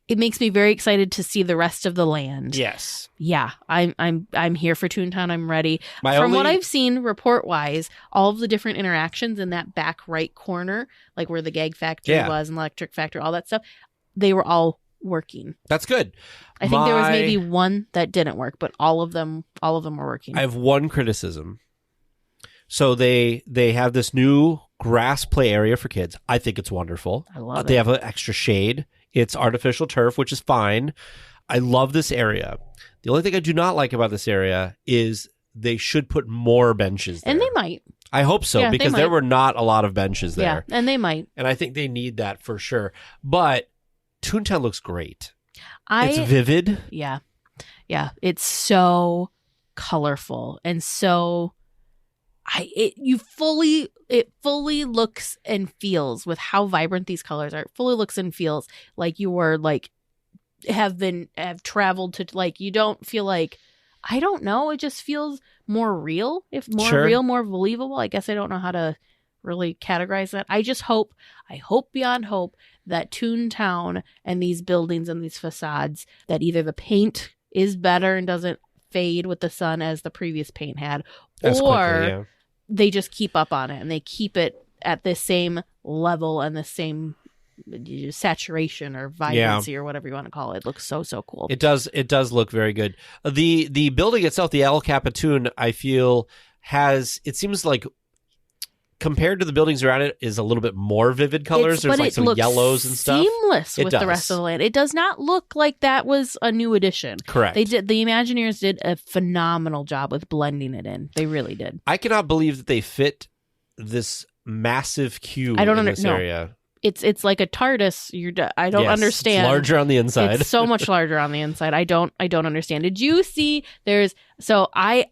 It makes me very excited to see the rest of the land. Yes. Yeah, I'm here for Toontown. I'm ready. My From only- what I've seen report wise, all of the different interactions in that back right corner, like where the gag factory Yeah. was and electric factory, all that stuff, they were all working. That's good. I think there was maybe one that didn't work, but all of them were working. I have one criticism. So they have this new grass play area for kids. I think it's wonderful. I love They it. have an extra shade. It's artificial turf, which is fine. I love this area. The only thing I do not like about this area is they should put more benches there. And they might. I hope so, Yeah, they because there might. were not a lot of benches there. Yeah, and they might. And I think they need that for sure. But Toontown looks great. It's vivid. Yeah. Yeah. It's so colorful and so it fully looks and feels with how vibrant these colors are. It fully looks and feels like you were like have traveled to, like, you don't feel like, I don't know, it just feels more real, Sure. more believable. I guess I don't know how to really categorize that. I hope beyond hope that Toontown and these buildings and these facades, that either the paint is better and doesn't fade with the sun as the previous paint had, As or quickly, yeah. they just keep up on it and they keep it at the same level and the same saturation or vibrancy or whatever you want to call it. It looks so cool. It does look very good. The building itself, the El Capitan, I feel it seems like compared to the buildings around it is a little bit more vivid colors. There's like some yellows and stuff. Seamless with the rest of the land. It does not look like that was a new addition. Correct. The Imagineers did a phenomenal job with blending it in. They really did. I cannot believe that they fit this massive cube I don't in this no. area. It's like a TARDIS. I don't Yes, understand. It's larger on the inside. It's so much larger on the inside. I don't understand. Did you see I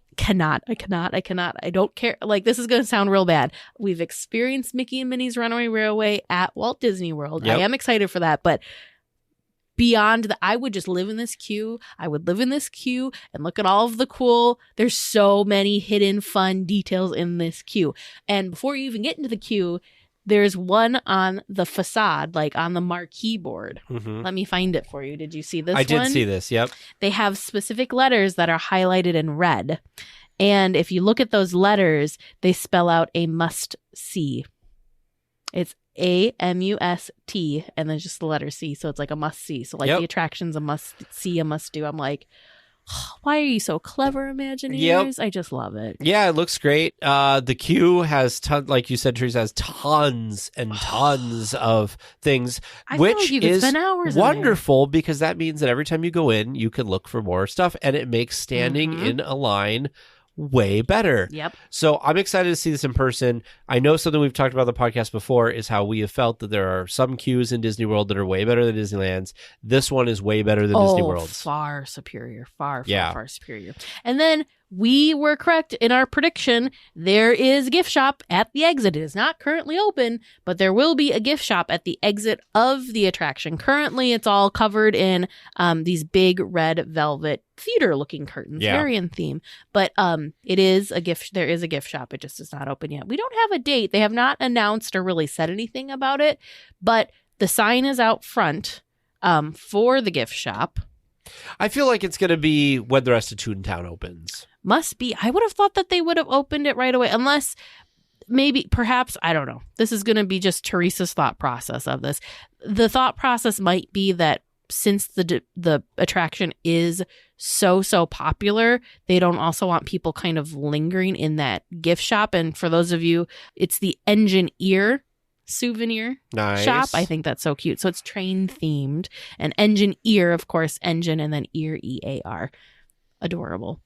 don't care. Like, this is going to sound real bad. We've experienced Mickey and Minnie's Runaway Railway at Walt Disney World. Yep. I am excited for that, but beyond that. I would just live in this queue. I would live in this queue and look at all of the cool. There's so many hidden fun details in this queue. And before you even get into the queue, there's one on the facade, like on the marquee board. Let me find it for you. Did you see this one? I did see this, yep. They have specific letters that are highlighted in red. And if you look at those letters, they spell out a must see. It's AMUST, and then just the letter C. So it's like a must see. So like the attraction's a must see, a must do. I'm like, why are you so clever, Imagineers? I just love it. Yeah, it looks great. The queue has like you said, Teresa, has tons and tons of things, which like you could is spend hours wonderful because that means that every time you go in, you can look for more stuff, and it makes standing in a line way better. Yep. So I'm excited to see this in person. I know something we've talked about on the podcast before is how we have felt that there are some queues in Disney World that are way better than Disneyland's. This one is way better than Disney World's. Far superior. Far superior. And then we were correct in our prediction. There is a gift shop at the exit. It is not currently open, but there will be a gift shop at the exit of the attraction. Currently, it's all covered in these big red velvet theater-looking curtains, very in theme. But it is a gift. There is a gift shop. It just is not open yet. We don't have a date. They have not announced or really said anything about it, but the sign is out front for the gift shop. I feel like it's going to be when the rest of Toontown opens. Must be. I would have thought that they would have opened it right away, unless perhaps, I don't know. This is going to be just Teresa's thought process of this. The thought process might be that since the attraction is so popular, they don't also want people kind of lingering in that gift shop. And for those of you, it's the Engineer souvenir shop. I think that's so cute. So it's train themed, and Engineer, of course, engine and then ear, EAR. Adorable.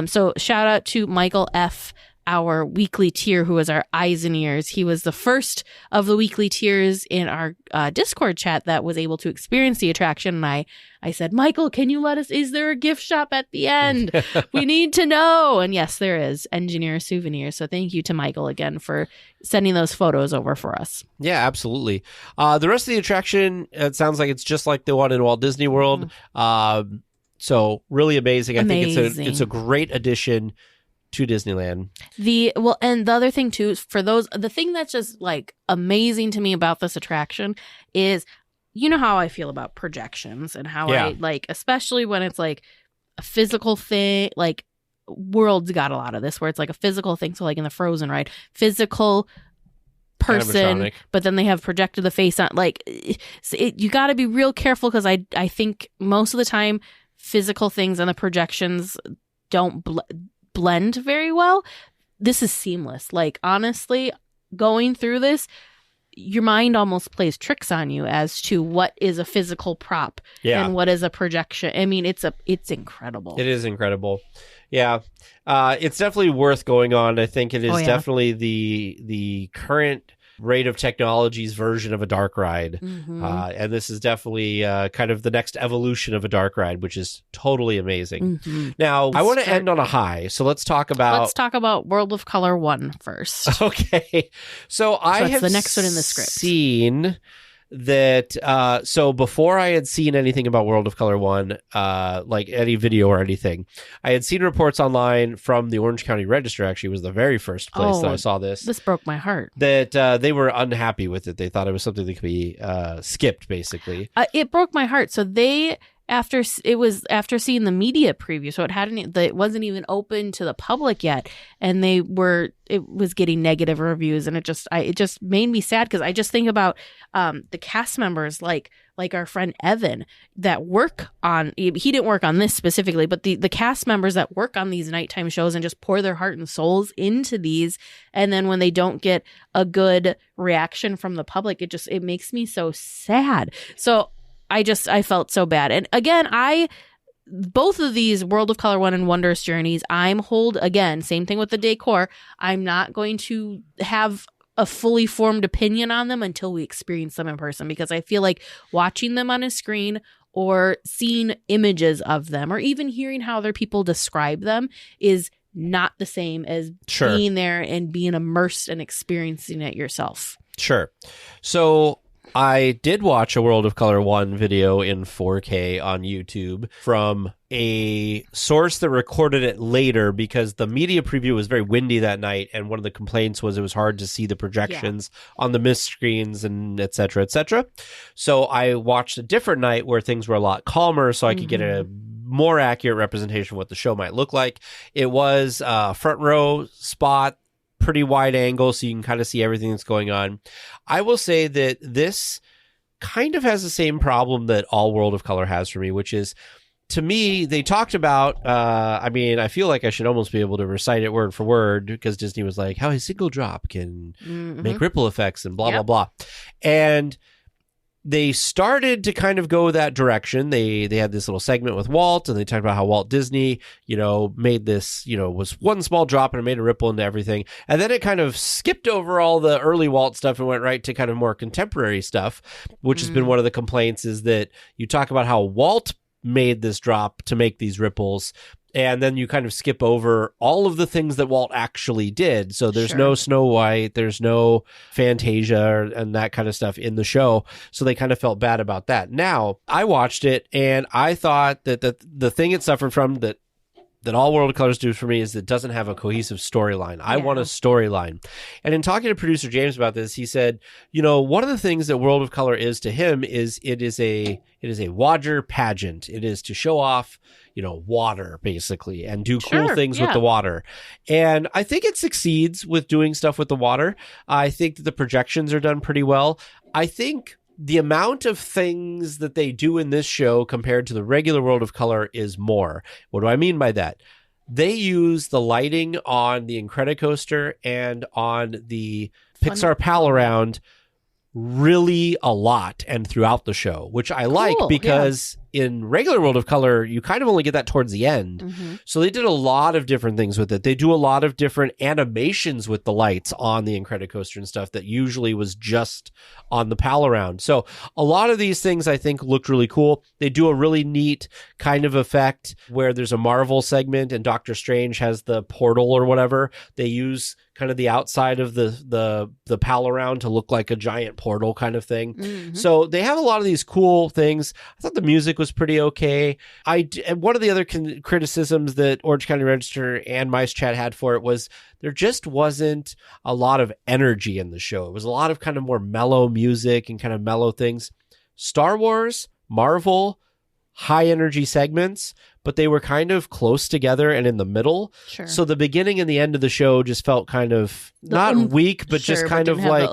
So shout out to Michael F., our weekly tier, who was our eyes and ears. He was the first of the weekly tiers in our Discord chat that was able to experience the attraction. And I said, Michael, can you let us, is there a gift shop at the end? We need to know. And yes, there is. Engineer souvenir. So thank you to Michael again for sending those photos over for us. Yeah, absolutely. The rest of the attraction, it sounds like it's just like the one in Walt Disney World. So really amazing. I think it's a great addition to Disneyland. And the other thing too, the thing that's just like amazing to me about this attraction is, you know how I feel about projections and how I like, especially when it's like a physical thing, like World's got a lot of this where it's like a physical thing. So like in the Frozen ride, physical person, but then they have projected the face on, like you got to be real careful, because I think most of the time physical things and the projections don't blend very well. This is seamless. Like, honestly, going through this, your mind almost plays tricks on you as to what is a physical prop and what is a projection. I mean, it's incredible. It is incredible. Yeah. It's definitely worth going on. I think it is definitely the current rate of technology's version of a dark ride. And this is definitely kind of the next evolution of a dark ride, which is totally amazing. Now, I want to end on a high. So let's talk about World of Color 1 first. Okay. So I have the next one in the script. Seen that so before I had seen anything about World of Color 1, like any video or anything, I had seen reports online from the Orange County Register. Actually, was the very first place that I saw this. This broke my heart. That they were unhappy with it. They thought it was something that could be skipped, basically. It broke my heart. So after seeing the media preview, so it wasn't even open to the public yet, and it was getting negative reviews, and it just made me sad, because I just think about the cast members like our friend Evan that work on, he didn't work on this specifically, but the cast members that work on these nighttime shows and just pour their heart and souls into these, and then when they don't get a good reaction from the public, it makes me so sad. So I felt so bad. And again, both of these, World of Color 1 and Wondrous Journeys, again, same thing with the decor. I'm not going to have a fully formed opinion on them until we experience them in person, because I feel like watching them on a screen or seeing images of them or even hearing how other people describe them is not the same as being there and being immersed and experiencing it yourself. Sure. So I did watch a World of Color 1 video in 4K on YouTube from a source that recorded it later because the media preview was very windy that night, and one of the complaints was it was hard to see the projections on the mist screens and et cetera, et cetera. So I watched a different night where things were a lot calmer so I could get a more accurate representation of what the show might look like. It was a front row spot, pretty wide angle, so you can kind of see everything that's going on. I will say that this kind of has the same problem that all World of Color has for me, which is, to me, they talked about, I feel like I should almost be able to recite it word for word because Disney was like, how a single drop can make ripple effects and blah, blah, blah. And they started to kind of go that direction. They had this little segment with Walt, and they talked about how Walt Disney, made this, was one small drop and it made a ripple into everything. And then it kind of skipped over all the early Walt stuff and went right to kind of more contemporary stuff, which has been one of the complaints, is that you talk about how Walt made this drop to make these ripples, and then you kind of skip over all of the things that Walt actually did. So there's no Snow White, there's no Fantasia and that kind of stuff in the show. So they kind of felt bad about that. Now, I watched it and I thought that the thing it suffered from that all World of Colors do for me is it doesn't have a cohesive storyline. I want a storyline. And in talking to producer James about this, he said, one of the things that World of Color is to him is it is a water pageant. It is to show off, water basically, and do cool things with the water. And I think it succeeds with doing stuff with the water. I think that the projections are done pretty well. I think the amount of things that they do in this show compared to the regular World of Color is more. What do I mean by that? They use the lighting on the Incredicoaster and on the Pixar Pal Around really a lot and throughout the show, which I like because in regular World of Color, you kind of only get that towards the end. So they did a lot of different things with it. They do a lot of different animations with the lights on the Incredicoaster and stuff that usually was just on the Pal Around. So a lot of these things I think looked really cool. They do a really neat kind of effect where there's a Marvel segment and Doctor Strange has the portal or whatever. They use kind of the outside of the Pal Around to look like a giant portal kind of thing. So they have a lot of these cool things. I thought the music was pretty okay. And one of the other criticisms that Orange County Register and Mice Chat had for it was there just wasn't a lot of energy in the show. It was a lot of kind of more mellow music and kind of mellow things. Star Wars, Marvel, high energy segments, but they were kind of close together and in the middle. So the beginning and the end of the show just felt kind of not weak, but just kind of like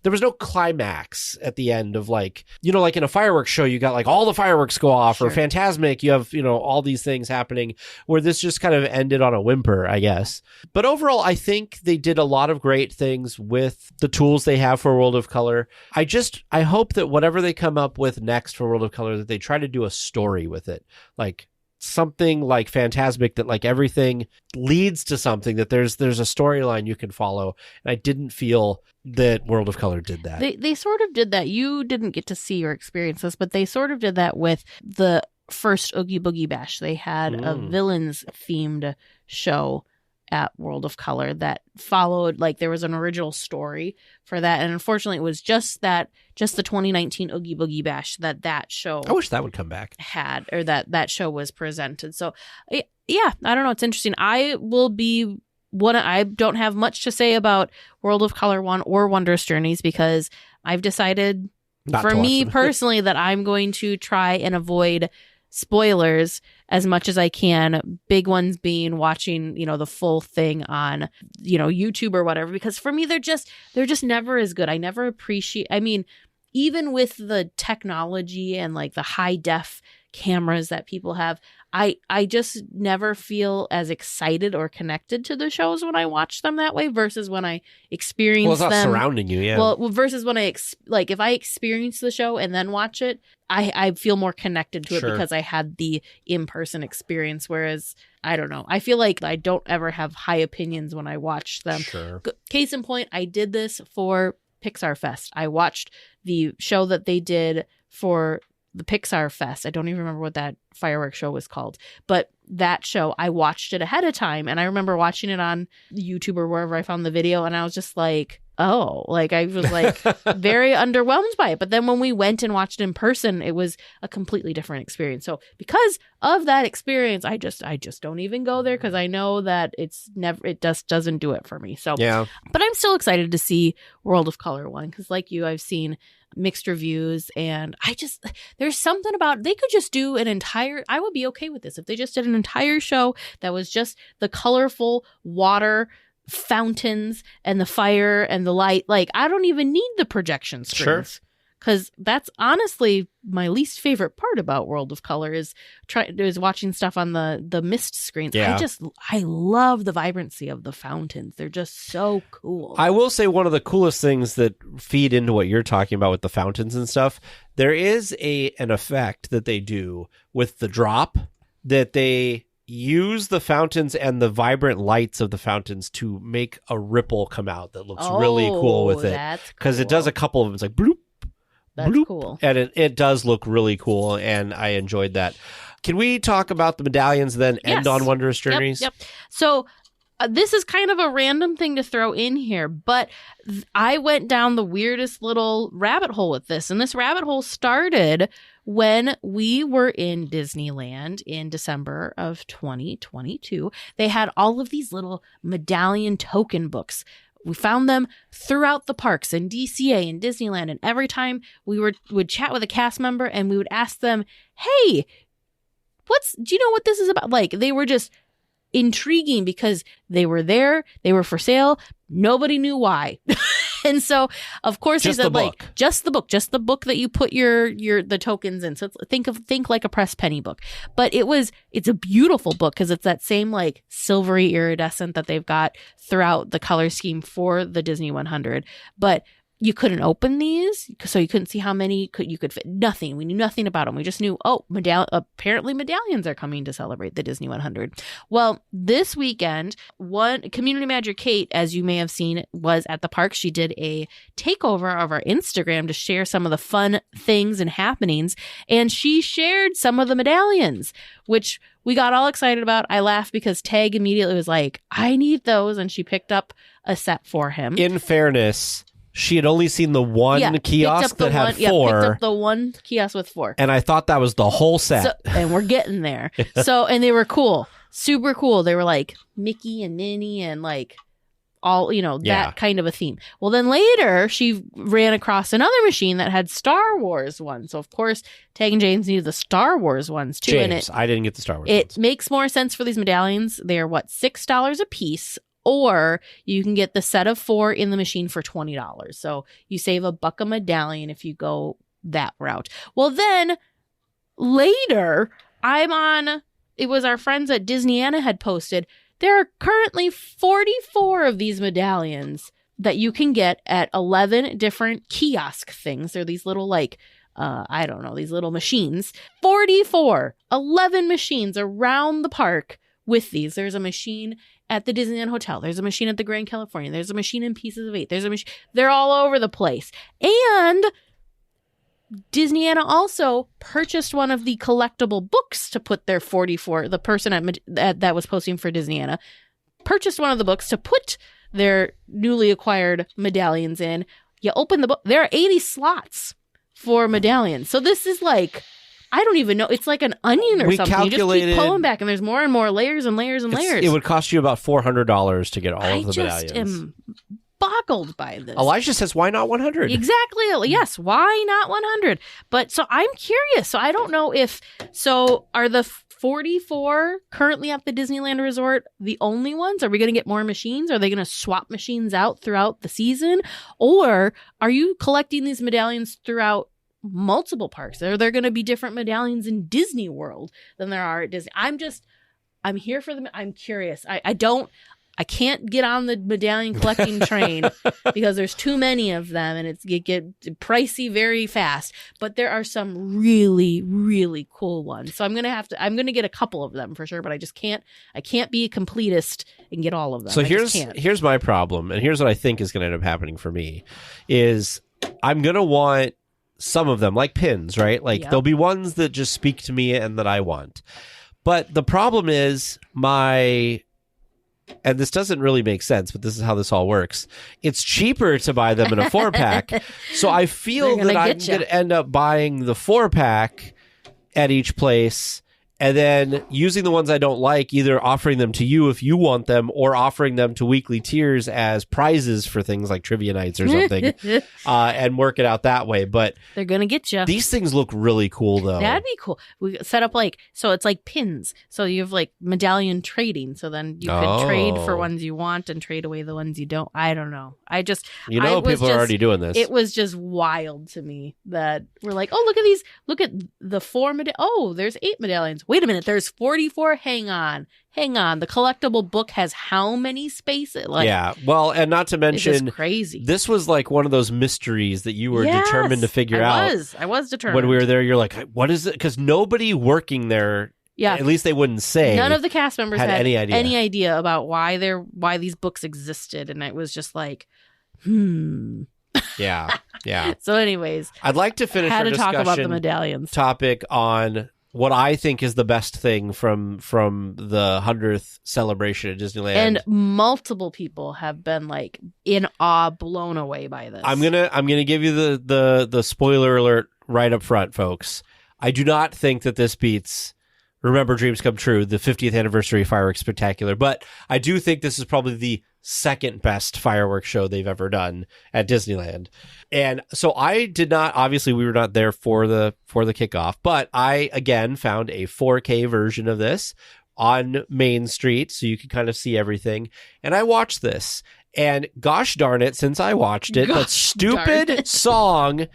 there was no climax at the end of like in a fireworks show, you got like all the fireworks go off, or Fantasmic, you have, all these things happening, where this just kind of ended on a whimper, I guess. But overall, I think they did a lot of great things with the tools they have for World of Color. I hope that whatever they come up with next for World of Color, that they try to do a story with it. Like something like Fantasmic, that like everything leads to something, that there's a storyline you can follow. And I didn't feel that World of Color did that. They sort of did that. You didn't get to see or experience this, but they sort of did that with the first Oogie Boogie Bash. They had a villains themed show at World of Color that followed, like, there was an original story for that, and unfortunately it was just the 2019 Oogie Boogie Bash that show, I wish that would come back, had, or that show was presented. So yeah, I don't know, it's interesting. I don't have much to say about World of Color 1 or Wondrous Journeys, because I've decided for me personally that I'm going to try and avoid spoilers as much as I can, big ones being watching, the full thing on, YouTube or whatever, because for me, they're just never as good. I never appreciate, even with the technology and like the high def cameras that people have, I just never feel as excited or connected to the shows when I watch them that way versus when I experience them. Well, it's not surrounding you, yeah. Well, versus when if I experience the show and then watch it, I feel more connected to it because I had the in-person experience. Whereas, I don't know, I feel like I don't ever have high opinions when I watch them. Sure. Case in point, I did this for Pixar Fest. I watched the show that they did for the Pixar Fest. I don't even remember what that fireworks show was called, but that show, I watched it ahead of time, and I remember watching it on YouTube or wherever I found the video, and I was just like, oh, like I was like very underwhelmed by it. But then when we went and watched it in person, it was a completely different experience. So because of that experience, I just don't even go there because I know that it just doesn't do it for me. So Yeah. But I'm still excited to see World of Color one because like you, I've seen mixed reviews and there's something about they could just do an entire, I would be okay with this if they just did an entire show that was just the colorful water fountains and the fire and the light. Like I don't even need the projection screens because that's honestly my least favorite part about World of Color is watching stuff on the mist screens. Yeah. I love the vibrancy of the fountains. They're just so cool. I will say one of the coolest things that feed into what you're talking about with the fountains and stuff, there is an effect that they do with the drop that they use the fountains and the vibrant lights of the fountains to make a ripple come out that looks really cool with it. Because it does a couple of them. It's like bloop. That's bloop, cool. And it does look really cool, and I enjoyed that. Can we talk about the medallions then end on Wondrous Journeys? Yep. So this is kind of a random thing to throw in here, but I went down the weirdest little rabbit hole with this. And this rabbit hole started when we were in Disneyland in December of 2022. They had all of these little medallion token books. We found them throughout the parks in DCA and Disneyland. And every time we would chat with a cast member and we would ask them, hey, do you know what this is about? Like they were just intriguing because they were there. They were for sale. Nobody knew why. And so, of course, just they said, the like, just the book that you put the tokens in. So think like a press penny book. But it's a beautiful book because it's that same like silvery iridescent that they've got throughout the color scheme for the Disney 100. But you couldn't open these, so you couldn't see how many you could fit. Nothing. We knew nothing about them. We just knew, apparently medallions are coming to celebrate the Disney 100. Well, this weekend, one community manager, Kate, as you may have seen, was at the park. She did a takeover of our Instagram to share some of the fun things and happenings, and she shared some of the medallions, which we got all excited about. I laughed because Tag immediately was like, I need those, and she picked up a set for him. In fairness, she had only seen the one kiosk that had 4. Picked up the one kiosk with 4. And I thought that was the whole set. And we're getting there. And they were cool. Super cool. They were like Mickey and Minnie and like all, that kind of a theme. Well, then later she ran across another machine that had Star Wars ones. So, of course, Tag and James needed the Star Wars ones too. I didn't get the Star Wars ones. It ones. makes more sense for these medallions. They are, $6 a piece? Or you can get the set of 4 in the machine for $20. So you save $1 a medallion if you go that route. Well, then later, it was our friends at Disneyana had posted, there are currently 44 of these medallions that you can get at 11 different kiosk things. They're these little these little machines. 11 machines around the park with these. There's a machine at the Disneyland Hotel. There's a machine at the Grand Californian. There's a machine in Pieces of 8. There's a machine. They're all over the place. And Disneyana also purchased one of the collectible books to put their 44. The person that was posting for Disneyana purchased one of the books to put their newly acquired medallions in. You open the book. There are 80 slots for medallions. So this is like, I don't even know. It's like an onion or something. You just keep pulling back, and there's more and more layers and layers and layers. It would cost you about $400 to get all of the medallions. I just am boggled by this. Elijah says, why not 100? Exactly. Yes, why not 100? But so I'm curious. So I don't know are the 44 currently at the Disneyland Resort the only ones? Are we going to get more machines? Are they going to swap machines out throughout the season? Or are you collecting these medallions throughout multiple parks? Are there going to be different medallions in Disney World than there are at Disney? I'm here for them. I'm curious. I can't get on the medallion collecting train because there's too many of them and it get pricey very fast. But there are some really, really cool ones. So I'm going to get a couple of them for sure, but I can't be a completist and get all of them. So here's my problem. And here's what I think is going to end up happening for me is I'm going to want some of them like pins, right? Like there'll be ones that just speak to me and that I want. But the problem is my and this doesn't really make sense, but this is how this all works. It's cheaper to buy them in a 4-pack. So I feel that I'm going to end up buying the 4-pack at each place, and then using the ones I don't like, either offering them to you if you want them, or offering them to weekly tiers as prizes for things like trivia nights or something, and work it out that way. But they're going to get you. These things look really cool, though. That'd be cool. We set up so it's like pins. So you have like medallion trading. So then you can trade for ones you want and trade away the ones you don't. I don't know. People are already doing this. It was just wild to me that we're like, oh, look at these. Look at the 4 Oh, there's 8 medallions. Wait a minute, there's 44. Hang on. The collectible book has how many spaces? Yeah, well, and not to mention, crazy. This was like one of those mysteries that you were determined to figure out. I was determined. When we were there, you're like, what is it? Because nobody working there, at least they wouldn't say. None of the cast members had any idea about why these books existed, and it was just like, Yeah. So anyways, I'd like to finish our discussion talk about the medallions topic on what I think is the best thing from the 100th celebration at Disneyland. And multiple people have been like in awe, blown away by this. I'm gonna give you the spoiler alert right up front, folks. I do not think that this beats Remember Dreams Come True, the 50th anniversary fireworks spectacular, but I do think this is probably the second best fireworks show they've ever done at Disneyland. And so I did not, obviously we were not there for the kickoff, but I again found a 4K version of this on Main Street so you could kind of see everything. And I watched this, and gosh darn it, since I watched it, that stupid song,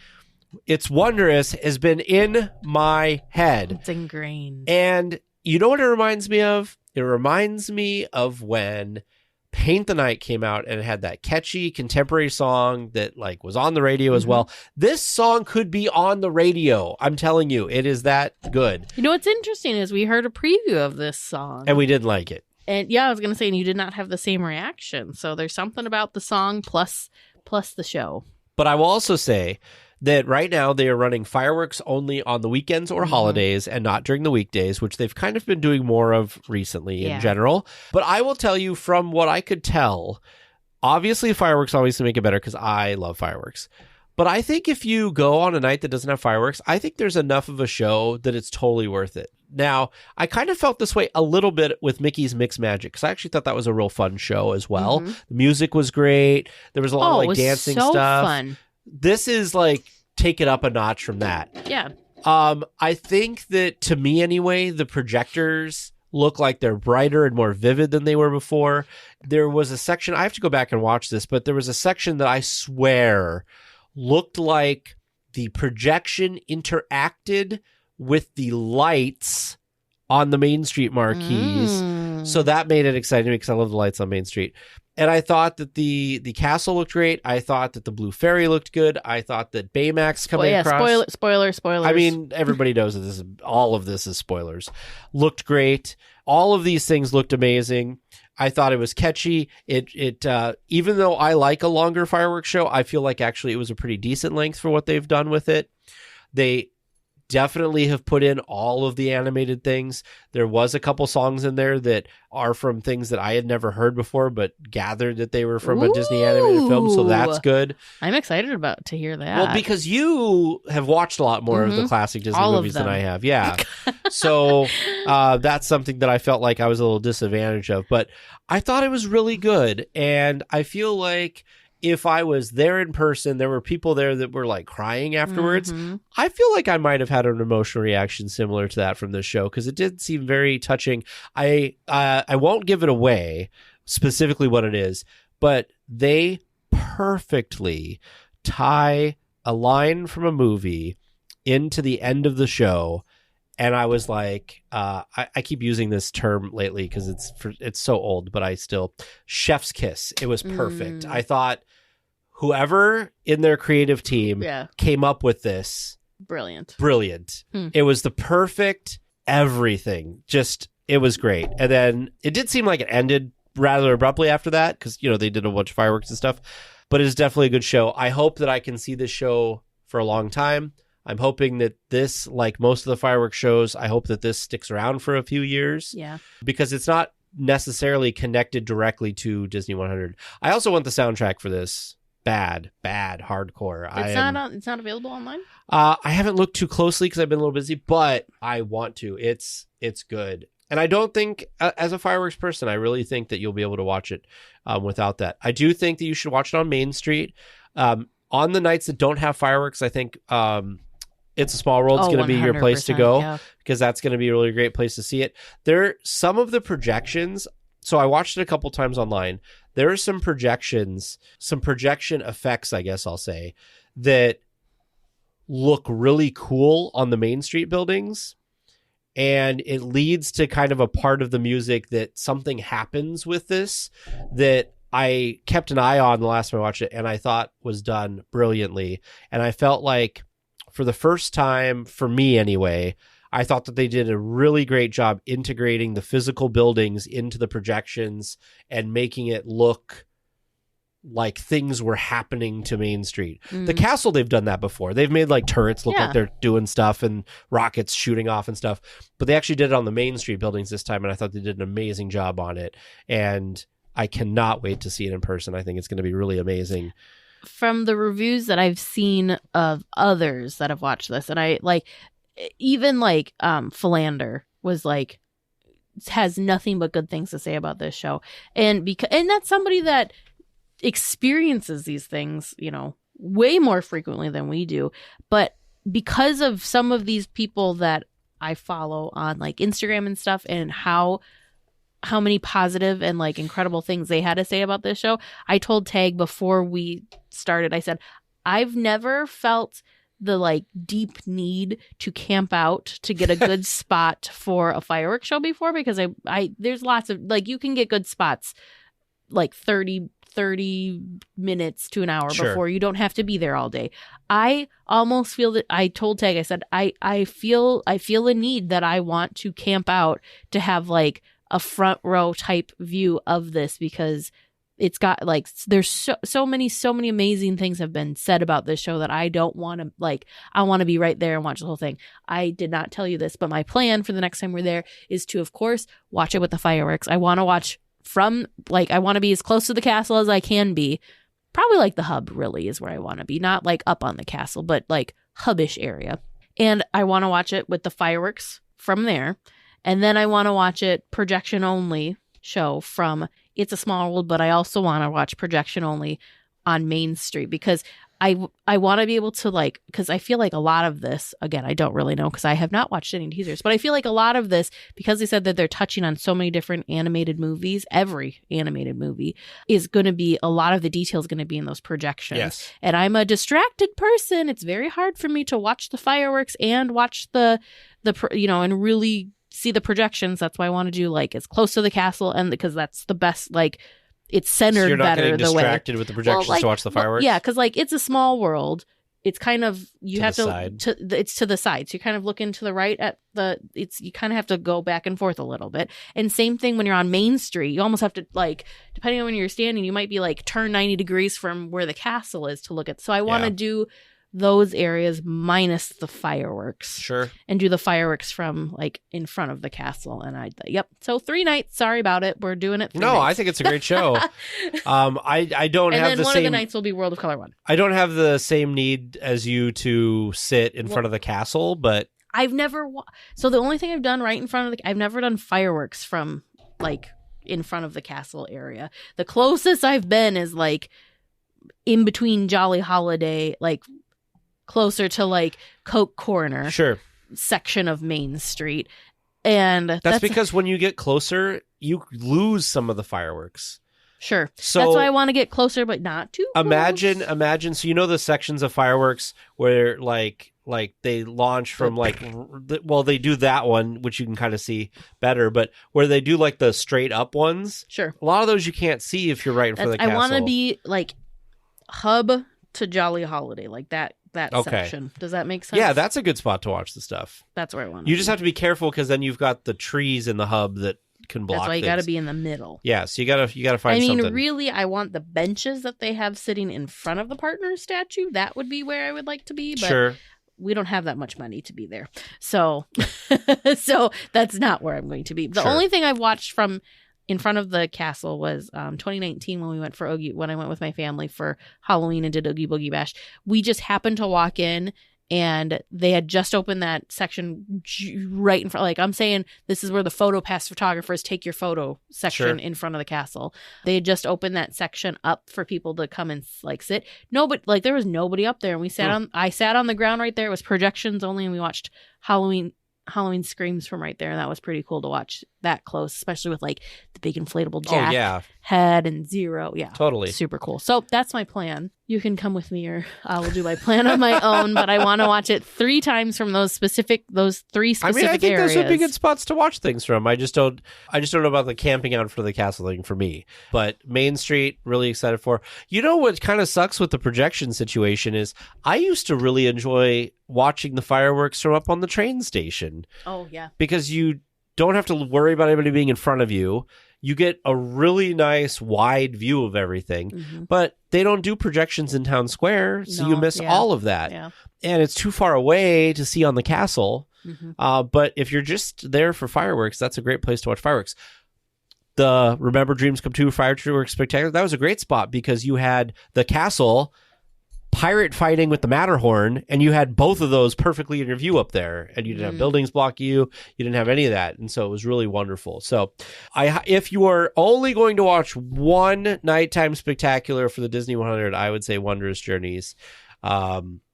It's Wondrous, has been in my head. It's ingrained. And you know what it reminds me of? It reminds me of when Paint the Night came out and it had that catchy contemporary song that like was on the radio as well. This song could be on the radio. I'm telling you, it is that good. You know what's interesting is we heard a preview of this song. And we didn't like it. And yeah, I was going to say, and you did not have the same reaction. So there's something about the song plus the show. But I will also say that right now they are running fireworks only on the weekends or holidays and not during the weekdays, which they've kind of been doing more of recently in general. But I will tell you, from what I could tell, obviously fireworks always make it better because I love fireworks. But I think if you go on a night that doesn't have fireworks, I think there's enough of a show that it's totally worth it. Now, I kind of felt this way a little bit with Mickey's Mix Magic because I actually thought that was a real fun show as well. The music was great. There was a lot of like dancing stuff. Fun. This is like take it up a notch from that. Yeah. I think that, to me anyway, the projectors look like they're brighter and more vivid than they were before. There was a section, I have to go back and watch this, but there was a section that I swear looked like the projection interacted with the lights on the Main Street marquees. So that made it exciting because I love the lights on Main Street. And I thought that the castle looked great. I thought that the Blue Fairy looked good. I thought that Baymax coming across. Spoilers. I mean, everybody knows that all of this is spoilers. Looked great. All of these things looked amazing. I thought it was catchy. It even though I like a longer fireworks show, I feel like actually it was a pretty decent length for what they've done with it. They definitely have put in all of the animated things. There was a couple songs in there that are from things that I had never heard before, but gathered that they were from a Disney animated film, so that's good. I'm excited to hear that. Well, because you have watched a lot more of the classic Disney movies than I have. Yeah. So that's something that I felt like I was a little disadvantaged of, but I thought it was really good. And I feel like if I was there in person, there were people there that were like crying afterwards. I feel like I might have had an emotional reaction similar to that from this show because it did seem very touching. I won't give it away specifically what it is, but they perfectly tie a line from a movie into the end of the show. And I was like, I keep using this term lately because it's so old, but I still, chef's kiss. It was perfect. I thought whoever in their creative team came up with this, brilliant. It was the perfect everything. Just, it was great. And then it did seem like it ended rather abruptly after that because, they did a bunch of fireworks and stuff, but it's definitely a good show. I hope that I can see this show for a long time. I'm hoping that this, like most of the fireworks shows, I hope that this sticks around for a few years. Yeah. Because it's not necessarily connected directly to Disney 100. I also want the soundtrack for this. Bad, hardcore. It's not available online? I haven't looked too closely because I've been a little busy, but I want to. It's good. And I don't think, as a fireworks person, I really think that you'll be able to watch it without that. I do think that you should watch it on Main Street. On the nights that don't have fireworks, I think It's a Small World is going to be your place to go, because that's going to be a really great place to see it. Some of the projections, so I watched it a couple times online. There are some projections, some projection effects, I guess I'll say, that look really cool on the Main Street buildings. And it leads to kind of a part of the music that something happens with this that I kept an eye on the last time I watched it, and I thought was done brilliantly. And I felt like, for the first time, for me anyway, I thought that they did a really great job integrating the physical buildings into the projections and making it look like things were happening to Main Street. The castle, they've done that before. They've made like turrets look like they're doing stuff and rockets shooting off and stuff. But they actually did it on the Main Street buildings this time, and I thought they did an amazing job on it. And I cannot wait to see it in person. I think it's going to be really amazing. From the reviews that I've seen of others that have watched this, and I like, even like Philander was like, has nothing but good things to say about this show. And that's somebody that experiences these things, you know, way more frequently than we do. But because of some of these people that I follow on like Instagram and stuff, and how many positive and like incredible things they had to say about this show, I told Tag before we started, I said, I've never felt the like deep need to camp out to get a good spot for a fireworks show before, because I there's lots of, like, you can get good spots like 30 minutes to an hour before. You don't have to be there all day. I almost feel that, I told Tag, I said, I feel a need that I want to camp out to have like a front row type view of this, because it's got like, there's so many amazing things have been said about this show that I don't want to, like, I want to be right there and watch the whole thing. I did not tell you this, but my plan for the next time we're there is to, of course, watch it with the fireworks. I want to watch from, like, I want to be as close to the castle as I can be. Probably like the hub really is where I want to be, not like up on the castle, but like hubbish area. And I want to watch it with the fireworks from there. And then I want to watch it projection only show from It's a Small World, but I also want to watch projection only on Main Street, because I want to be able to, like, because I feel like a lot of this, again, I don't really know because I have not watched any teasers, but I feel like a lot of this, because they said that they're touching on so many different animated movies, every animated movie is going to be, a lot of the details going to be in those projections. Yes. And I'm a distracted person. It's very hard for me to watch the fireworks and watch the you know, and really see the projections. That's why I want to do like as close to the castle, and because that's the best, like, it's centered so you're not better getting the way. distracted with the projections to watch the fireworks? Yeah, because like It's a Small World, it's kind of, you have to it's to the side, so you kind of look into the right at you kind of have to go back and forth a little bit. And same thing when you're on Main Street, you almost have to, like, depending on when you're standing, you might be like turn 90 degrees from where the castle is to look at. So I want to do those areas minus the fireworks. Sure. And do the fireworks from like in front of the castle. And so 3 nights. Sorry about it. We're doing it 3 nights. I think it's a great show. I don't have the same. And then one of the nights will be World of Color 1. I don't have the same need as you to sit in front of the castle, but I've never. So the only thing I've done right in front of I've never done fireworks from like in front of the castle area. The closest I've been is like in between Jolly Holiday, like closer to like Coke Corner section of Main Street. And that's because when you get closer, you lose some of the fireworks. Sure. So that's why I want to get closer, but not too close. Imagine. So you know the sections of fireworks where like they launch from they do that one, which you can kind of see better, but where they do like the straight up ones. Sure. A lot of those you can't see if you're right in front of the castle. I want to be like hub to Jolly Holiday, like that section. Does that make sense? Yeah, that's a good spot to watch the stuff. That's where I want. You just have to be careful, because then you've got the trees in the hub that can block. That's why you got to be in the middle. Yeah, so you got to find something. Really, I want the benches that they have sitting in front of the partner statue. That would be where I would like to be. But we don't have that much money to be there, so so that's not where I'm going to be. The only thing I've watched from in front of the castle was 2019 when we went for when I went with my family for Halloween and did Oogie Boogie Bash. We just happened to walk in and they had just opened that section right in front. Like I'm saying, this is where the photo pass photographers take your photo section in front of the castle. They had just opened that section up for people to come and like sit. No, but like there was nobody up there. And we sat I sat on the ground right there. It was projections only. And we watched Halloween Screams from right there, and that was pretty cool to watch that close, especially with like the big inflatable Jack head and Zero. Yeah, totally super cool. So that's my plan. You can come with me, or I will do my plan on my own. But I want to watch it 3 times from those 3 specific areas. I think those would be good spots to watch things from. I just don't know about the camping out for the castle thing for me. But Main Street, really excited for. You know what kind of sucks with the projection situation is I used to really enjoy watching the fireworks from up on the train station. Oh yeah, because you don't have to worry about anybody being in front of you. You get a really nice wide view of everything, but they don't do projections in Town Square, so you miss all of that. Yeah. And it's too far away to see on the castle. But if you're just there for fireworks, that's a great place to watch fireworks. The Remember Dreams Come True Fireworks Spectacular, that was a great spot because you had the castle pirate fighting with the Matterhorn, and you had both of those perfectly in your view up there, and you didn't have buildings block you didn't have any of that, and so it was really wonderful. So if you are only going to watch one nighttime spectacular for the Disney 100, I would say Wondrous Journeys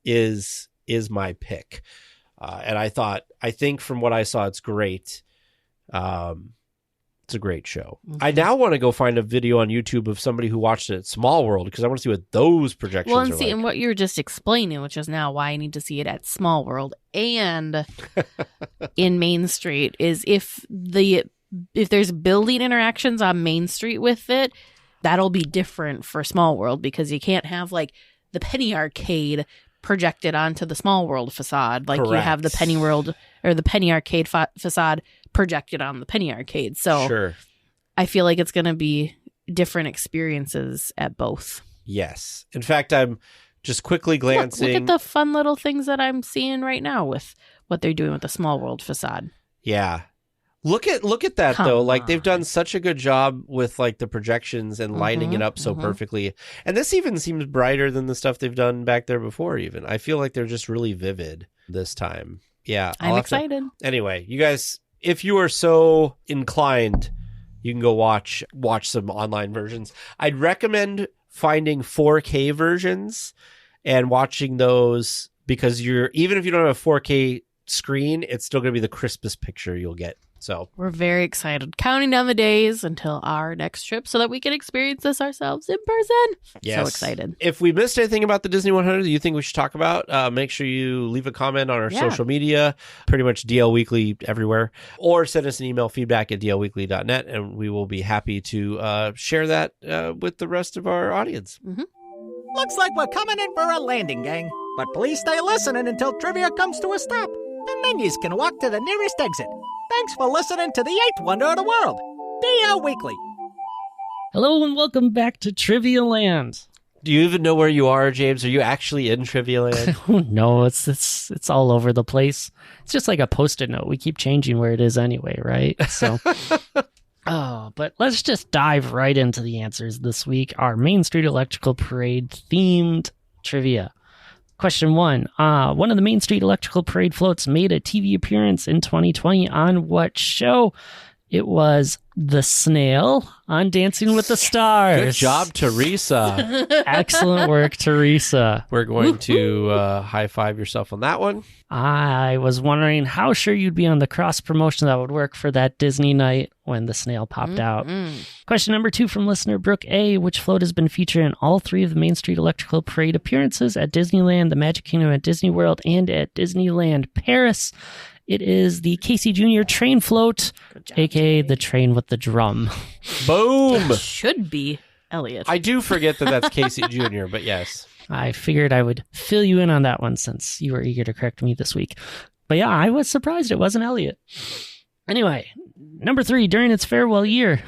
is my pick, and I think from what I saw, it's great. It's a great show. I now want to go find a video on YouTube of somebody who watched it at Small World because I want to see what those projections are like. And what you're just explaining, which is now why I need to see it at Small World and in Main Street, is if there's building interactions on Main Street with it, that'll be different for Small World because you can't have like the Penny Arcade projected onto the Small World facade like you have the Penny World or the Penny Arcade facade projected on the Penny Arcade. So I feel like it's going to be different experiences at both. Yes. In fact, I'm just quickly glancing. Look at the fun little things that I'm seeing right now with what they're doing with the Small World facade. Yeah. Look at that though. Like they've done such a good job with like the projections and lining it up so perfectly. And this even seems brighter than the stuff they've done back there before even. I feel like they're just really vivid this time. Yeah. I'm excited. Anyway, you guys, if you are so inclined, you can go watch some online versions. I'd recommend finding 4K versions and watching those because even if you don't have a 4K screen, it's still going to be the crispest picture you'll get. So we're very excited, counting down the days until our next trip so that we can experience this ourselves in person. Yes. So excited. If we missed anything about the Disney 100 that you think we should talk about, make sure you leave a comment on our social media, pretty much DL Weekly everywhere, or send us an email, feedback@dlweekly.net, and we will be happy to share that with the rest of our audience. Looks like we're coming in for a landing, gang. But please stay listening until trivia comes to a stop, and then you can walk to the nearest exit. Thanks for listening to the 8th wonder of the world, DL Weekly. Hello and welcome back to Trivia Land. Do you even know where you are, James? Are you actually in Trivia Land? No, it's all over the place. It's just like a Post-it note. We keep changing where it is anyway, right? So, but let's just dive right into the answers this week. Our Main Street Electrical Parade themed trivia. Question 1. One of the Main Street Electrical Parade floats made a TV appearance in 2020 on what show? It was The Snail on Dancing with the Stars. Good job, Teresa. Excellent work, Teresa. We're going to high five yourself on that one. I was wondering how sure you'd be on the cross promotion that would work for that Disney night when the snail popped out. Question number 2 from listener Brooke A. Which float has been featured in all 3 of the Main Street Electrical Parade appearances at Disneyland, the Magic Kingdom at Disney World, and at Disneyland Paris? It is the Casey Jr. train float, a.k.a. the train with the drum. Boom! Should be Elliot. I do forget that that's Casey Jr., but yes. I figured I would fill you in on that one since you were eager to correct me this week. But yeah, I was surprised it wasn't Elliot. Anyway, number 3, during its farewell year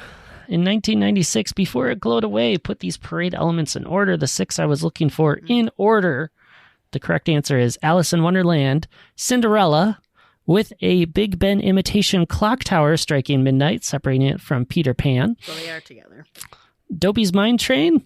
in 1996, before it glowed away, put these parade elements in order. The 6 I was looking for in order. The correct answer is Alice in Wonderland, Cinderella, with a Big Ben imitation clock tower striking midnight, separating it from Peter Pan. So they are together. Dopey's Mine Train,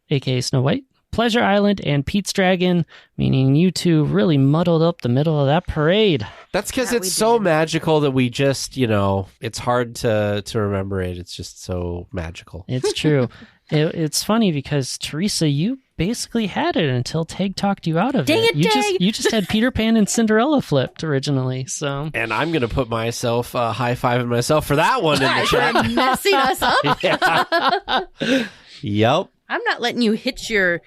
aka Snow White, Pleasure Island, and Pete's Dragon, meaning you two really muddled up the middle of that parade. That's because That it's we so did. magical that we just, it's hard to remember it. It's just so magical. It's true. It's funny because, Teresa, you basically had it until Tag talked you out of Dang it, Tag! You just had Peter Pan and Cinderella flipped originally, so... And I'm going to put myself, high-fiving myself for that one in the chat. For messing us up. Yep. I'm not letting you hitch your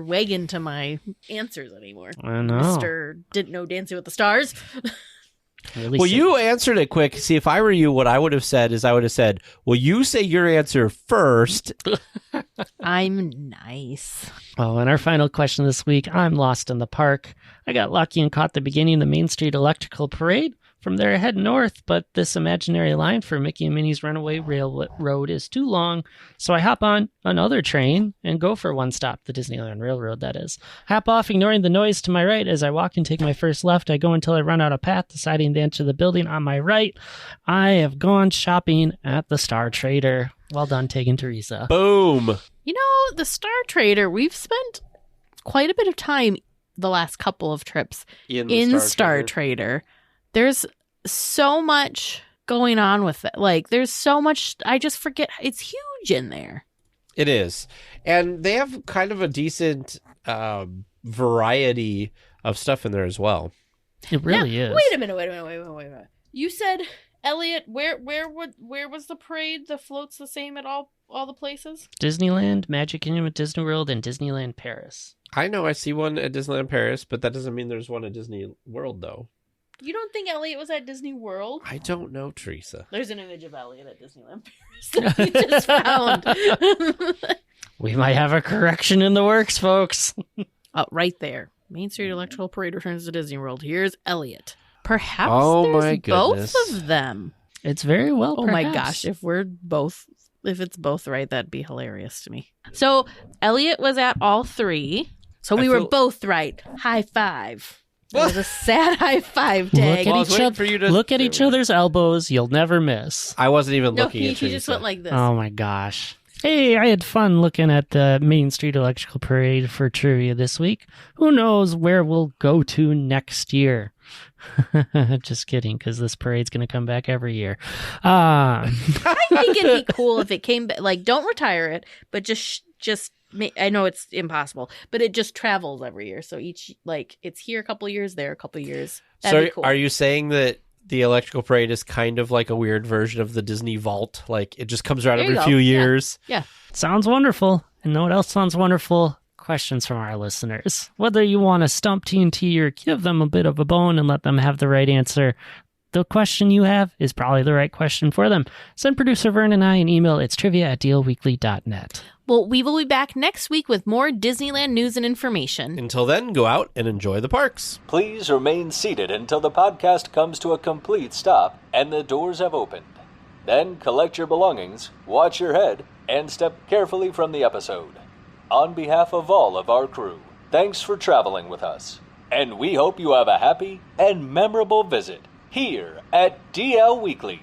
wagon to my answers anymore. I know. Mr. Didn't Know Dancing with the Stars. Really Well, sick. you answered it quick. See, if I were you, what I would have said is well, you say your answer first. I'm nice. Oh, and our final question this week, I'm lost in the park. I got lucky and caught the beginning of the Main Street Electrical Parade. From there, I head north, but this imaginary line for Mickey and Minnie's Runaway Railroad is too long, so I hop on another train and go for one stop, the Disneyland Railroad, that is. Hop off, ignoring the noise to my right. As I walk and take my first left, I go until I run out of path, deciding to enter the building on my right. I have gone shopping at the Star Trader. Well done, Tegan Teresa. Boom. You know, the Star Trader, we've spent quite a bit of time the last couple of trips in Star Trader. There's so much going on with it. Like, there's so much, I just forget. It's huge in there. It is. And they have kind of a decent variety of stuff in there as well. It really is. Wait a minute. You said, Elliot, where was the parade? The float's the same at all the places? Disneyland, Magic Kingdom at Disney World, and Disneyland Paris. I know I see one at Disneyland Paris, but that doesn't mean there's one at Disney World, though. You don't think Elliot was at Disney World? I don't know, Teresa. There's an image of Elliot at Disneyland Paris that we just found. We might have a correction in the works, folks. Oh, right there. Main Street Electrical Parade returns to Disney World. Here's Elliot. Perhaps Oh, there's my goodness. both of them. It's very well. Oh my perhaps. gosh, if it's both right, that'd be hilarious to me. So Elliot was at all three. So we were both right. High five. It was a sad high five, Tag. Well, I was waiting for you to- Look at each other's elbows. You'll never miss. I wasn't even No, looking he at Teresa. just went like this. Oh my gosh. Hey, I had fun looking at the Main Street Electrical Parade for trivia this week. Who knows where we'll go to next year? Just kidding, because this parade's going to come back every year. I think it'd be cool if it came back. Like, don't retire it, but just I know it's impossible, but it just travels every year. So each, like, it's here a couple years, there a couple years. That'd be cool. Are you saying that the electrical parade is kind of like a weird version of the Disney Vault? Like, it just comes around There you every go. few Yeah. years? Yeah. Sounds wonderful. And know what else sounds wonderful? Questions from our listeners. Whether you want to stump TNT or give them a bit of a bone and let them have the right answer, the question you have is probably the right question for them. Send producer Vern and I an email. It's trivia@dlweekly.net. Well, we will be back next week with more Disneyland news and information. Until then, go out and enjoy the parks. Please remain seated until the podcast comes to a complete stop and the doors have opened. Then collect your belongings, watch your head, and step carefully from the episode. On behalf of all of our crew, thanks for traveling with us. And we hope you have a happy and memorable visit here at DL Weekly.